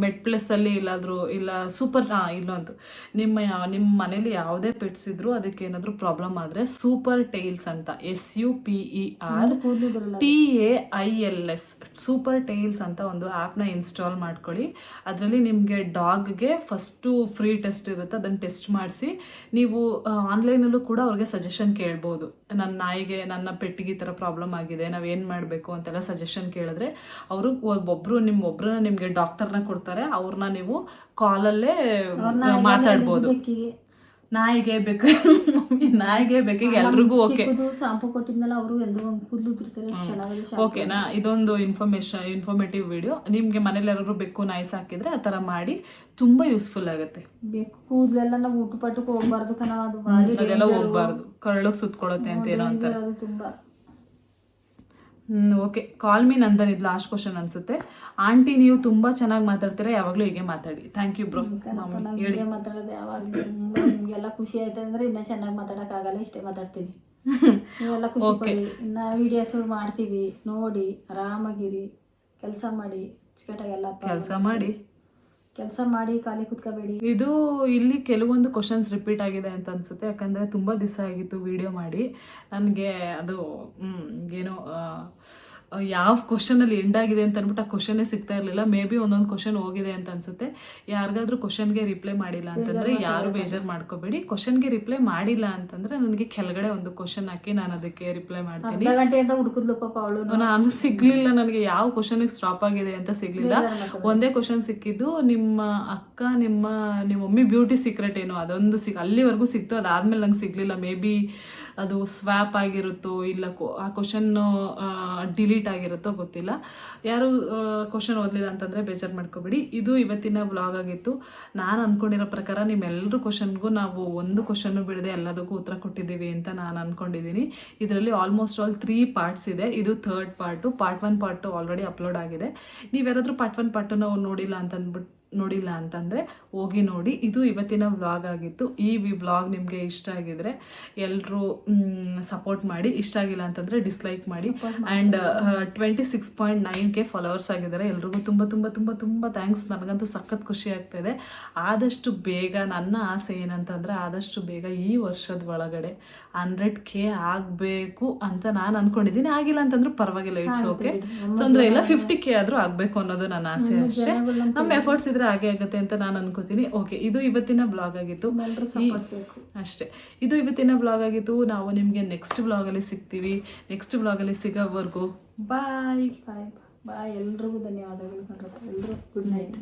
ಮೆಟ್ ಪ್ಲಸ್ ಅಲ್ಲಿ ಇಲ್ಲ ಸೂಪರ್ ಇಲ್ಲೊಂದು ನಿಮ್ಮ ಮನೇಲಿ ಯಾವುದೇ ಪೆಟ್ಸ್ ಇದ್ರು ಅದಕ್ಕೆ ಏನಾದ್ರು ಪ್ರಾಬ್ಲಮ್ ಆದ್ರೆ ಸೂಪರ್ ಟೈಲ್ಸ್ ಅಂತ, SUPERTAILS ಸೂಪರ್ ಟೈಲ್ಸ್ ಅಂತ ಒಂದು ಆ್ಯಪ್ನ ಇನ್ಸ್ಟಾಲ್ ಮಾಡ್ಕೊಳ್ಳಿ. ಅದರಲ್ಲಿ ನಿಮಗೆ ಡಾಗ್ಗೆ ಫಸ್ಟು ಫ್ರೀ ಟೆಸ್ಟ್ ಇರುತ್ತೆ, ಅದನ್ನು ಟೆಸ್ಟ್ ಮಾಡಿಸಿ ನೀವು ಆನ್ಲೈನಲ್ಲೂ ಕೂಡ ಅವ್ರಿಗೆ ಸಜೆಷನ್ ಕೇಳ್ಬೋದು. ನನ್ನ ನಾಯಿಗೆ, ನನ್ನ ಪೆಟ್ಟಿಗೆ ಈ ಥರ ಪ್ರಾಬ್ಲಮ್ ಆಗಿದೆ, ನಾವೇನು ಮಾಡಬೇಕು ಅಂತೆಲ್ಲ ಸಜೆಷನ್ ಕೇಳಿದ್ರೆ ಅವರು ಒಬ್ಬರನ್ನ ನಿಮಗೆ ಡಾಕ್ಟರ್ನ ಕೊಡ್ತಾರೆ, ಅವ್ರನ್ನ ನೀವು ಕಾಲಲ್ಲೇ ಮಾತಾಡ್ಬೋದು. ನಾಯಿಗೆ ಬೇಕಿಗೆ ಎಲ್ರಿಗೂ ಓಕೆ. ಶಾಂಪು ಕೊಟ್ಟಿದ್ನಲ್ಲ, ಅವರು ಎಲ್ರಿಗೂ ಕೂದಲು ಉದುರ್ತಾರೆ, ಚೆನ್ನಾಗಿದೆ. ಓಕೆನಾ? ಇದೊಂದು ಇನ್ಫಾರ್ಮೇಟಿವ್ ವಿಡಿಯೋ. ನಿಮಗೆ ಮನೇಲಿ ಯಾರು ಬೆಕ್ಕು ನಾಯಿ ಸಾಕಿದ್ರೆ ಆ ಥರ ಮಾಡಿ, ತುಂಬ ಯೂಸ್ಫುಲ್ ಆಗುತ್ತೆ. ಬೆಕ್ಕು ಕೂದಲೆಲ್ಲ ನಾವು ಊಟಪಟ್ಟಕ್ಕೆ ಹೋಗ್ಬಾರ್ದು ಕಣ, ಅದೆಲ್ಲ ಹೋಗ್ಬಾರ್ದು, ಕರಳಕ್ಕೆ ಸುತ್ಕೊಳ್ಳುತ್ತೆ ಅಂತ ಏನೋ ಅಂತಾರೆ. ಅದು ತುಂಬ ಓಕೆ, ಕಾಲ್ ಮೀ ನಂದನ್. ಇದು ಲಾಸ್ಟ್ ಕ್ವಶನ್ ಅನ್ಸುತ್ತೆ. ಆಂಟಿ, ನೀವು ತುಂಬಾ ಚೆನ್ನಾಗಿ ಮಾತಾಡ್ತೀರಾ, ಯಾವಾಗಲೂ ಹೀಗೆ ಮಾತಾಡಿ. Thank you bro. ಹೀಗೆ ಮಾತಾಡೋದು ಯಾವಾಗಲೂ ತುಂಬ ನಿಮಗೆಲ್ಲ ಖುಷಿ ಆಯ್ತು ಅಂದರೆ ಇನ್ನೂ ಚೆನ್ನಾಗಿ ಮಾತಾಡೋಕ್ಕಾಗಲ್ಲ, ಇಷ್ಟೇ ಮಾತಾಡ್ತೀನಿ. ನೀವೆಲ್ಲ ಖುಷಿ ಪಡಿ. ಇನ್ನು ವೀಡಿಯೋಸ್ ಮಾಡ್ತೀವಿ, ನೋಡಿ ಆರಾಮಾಗಿರಿ, ಕೆಲಸ ಮಾಡಿ, ಅಚ್ಚುಕಟ್ಟಾಗೆಲ್ಲ ಕೆಲಸ ಮಾಡಿ, ಖಾಲಿ ಕುತ್ಕೋಬೇಡಿ. ಇದು ಇಲ್ಲಿ ಕೆಲವೊಂದು ಕ್ವಶನ್ಸ್ ರಿಪೀಟ್ ಆಗಿದೆ ಅಂತ ಅನ್ಸುತ್ತೆ, ಯಾಕಂದರೆ ತುಂಬ ದಿವಸ ಆಗಿತ್ತು ವಿಡಿಯೋ ಮಾಡಿ. ನನಗೆ ಅದು ಏನೋ ಯಾವ ಕ್ವಶನಲ್ಲಿ ಎಂಡ್ ಆಗಿದೆ ಅಂತ ಅಂದ್ಬಿಟ್ಟು ಆ ಕ್ವಶನ್ನೇ ಸಿಗ್ತಾ ಇರಲಿಲ್ಲ. ಮೇ ಬಿ ಒಂದೊಂದು ಕ್ವಶನ್ ಹೋಗಿದೆ ಅಂತ ಅನ್ಸುತ್ತೆ. ಯಾರಿಗಾದ್ರೂ ಕ್ವಶನ್ಗೆ ರಿಪ್ಲೈ ಮಾಡಿಲ್ಲ ಅಂತಂದರೆ ಯಾರು ಬೇಜಾರು ಮಾಡ್ಕೋಬೇಡಿ. ಕ್ವಶನ್ಗೆ ರಿಪ್ಲೈ ಮಾಡಿಲ್ಲ ಅಂತಂದರೆ ನನಗೆ ಕೆಳಗಡೆ ಒಂದು ಕ್ವಶನ್ ಹಾಕಿ ನಾನು ಅದಕ್ಕೆ ರಿಪ್ಲೈ ಮಾಡ್ತೀನಿ. ಗಂಟೆಯಿಂದ ಹುಡುಕಿದ್ಲು ಪಾಪ ಅವಳು, ನಾನು ಸಿಗ್ಲಿಲ್ಲ. ನನಗೆ ಯಾವ ಕ್ವಶನ್ಗೆ ಸ್ಟಾಪ್ ಆಗಿದೆ ಅಂತ ಸಿಗ್ಲಿಲ್ಲ. ಒಂದೇ ಕ್ವಶನ್ ಸಿಕ್ಕಿದ್ದು, ನಿಮ್ಮ ಅಕ್ಕ ನಿಮ್ಮ ಮಮ್ಮಿ ಬ್ಯೂಟಿ ಸೀಕ್ರೆಟ್ ಏನೋ ಅದೊಂದು ಅಲ್ಲಿವರೆಗೂ ಸಿಕ್ತು. ಅದಾದ್ಮೇಲೆ ನಂಗೆ ಸಿಗ್ಲಿಲ್ಲ. ಮೇ ಬಿ ಅದು ಸ್ವ್ಯಾಪ್ ಆಗಿರುತ್ತೋ ಇಲ್ಲ ಆ ಕ್ವಶನ್ ಡಿಲೀಟ್ ಆಗಿರುತ್ತೋ ಗೊತ್ತಿಲ್ಲ. ಯಾರು ಕ್ವಶನ್ ಓದಲಿಲ್ಲ ಅಂತಂದರೆ ಬೇಜಾರು ಮಾಡ್ಕೋಬೇಡಿ. ಇದು ಇವತ್ತಿನ ವ್ಲಾಗ್ ಆಗಿತ್ತು. ನಾನು ಅಂದ್ಕೊಂಡಿರೋ ಪ್ರಕಾರ ನಿಮ್ಮೆಲ್ಲರೂ ಕ್ವಶನ್ಗೂ ನಾವು ಒಂದು ಕ್ವಶನ್ನು ಬಿಡದೆ ಎಲ್ಲದಕ್ಕೂ ಉತ್ತರ ಕೊಟ್ಟಿದ್ದೀವಿ ಅಂತ ನಾನು ಅಂದ್ಕೊಂಡಿದ್ದೀನಿ. ಇದರಲ್ಲಿ ಆಲ್ಮೋಸ್ಟ್ ಆಲ್ 3 ಪಾರ್ಟ್ಸ್ ಇದೆ. ಇದು 3rd part. Part 1 part already upload ಆಗಿದೆ. ನೀವ್ಯಾರಾದರೂ ಪಾರ್ಟ್ 1 ಪಾರ್ಟನ್ನು ನೋಡಿಲ್ಲ ಅಂತಂದರೆ ಹೋಗಿ ನೋಡಿ. ಇದು ಇವತ್ತಿನ ವ್ಲಾಗ್ ಆಗಿತ್ತು. ಈ ವ್ಲಾಗ್ ನಿಮಗೆ ಇಷ್ಟ ಆಗಿದ್ರೆ ಎಲ್ಲರೂ ಸಪೋರ್ಟ್ ಮಾಡಿ. ಇಷ್ಟ ಆಗಿಲ್ಲ ಅಂತಂದರೆ ಡಿಸ್ಲೈಕ್ ಮಾಡಿ. ಆ್ಯಂಡ್ 26.9K ಫಾಲೋವರ್ಸ್ ಆಗಿದ್ದಾರೆ. ಎಲ್ರಿಗೂ ತುಂಬ ತುಂಬ ತುಂಬ ತುಂಬ ಥ್ಯಾಂಕ್ಸ್. ನನಗಂತೂ ಸಖತ್ ಖುಷಿ ಆಗ್ತಾಯಿದೆ. ಆದಷ್ಟು ಬೇಗ ನನ್ನ ಆಸೆ ಏನಂತಂದರೆ ಆದಷ್ಟು ಬೇಗ ಈ ವರ್ಷದ ಒಳಗಡೆ 100K ಆಗಬೇಕು ಅಂತ ನಾನು ಅಂದ್ಕೊಂಡಿದ್ದೀನಿ. ಆಗಿಲ್ಲ ಅಂತಂದ್ರೂ ಪರವಾಗಿಲ್ಲ, ಇಟ್ಸ್ ಓಕೆ, ತೊಂದರೆ ಇಲ್ಲ. 50K ಆದರೂ ಆಗಬೇಕು ಅನ್ನೋದು ನನ್ನ ಆಸೆ ಅಷ್ಟೇ. ನಮ್ಮ ಎಫರ್ಟ್ಸ್ ಇದ್ರೆ ಹಾಗೆ ಆಗುತ್ತೆ ಅಂತ ನಾನು ಅನ್ಕೋತೀನಿ. ಓಕೆ, ಇದು ಇವತ್ತಿನ ಬ್ಲಾಗ್ ಆಗಿತ್ತು ಅಷ್ಟೇ. ಇದು ಇವತ್ತಿನ ಬ್ಲಾಗ್ ಆಗಿತ್ತು. ನಾವು ನಿಮಗೆ ನೆಕ್ಸ್ಟ್ ಬ್ಲಾಗಲ್ಲಿ ಸಿಗ್ತೀವಿ. ನೆಕ್ಸ್ಟ್ ಬ್ಲಾಗಲ್ಲಿ ಸಿಗೋವರೆಗೂ ಬಾಯ್. ಎಲ್ರಿಗೂ ಧನ್ಯವಾದಗಳು. ಎಲ್ರಿಗೂ ಗುಡ್ ನೈಟ್.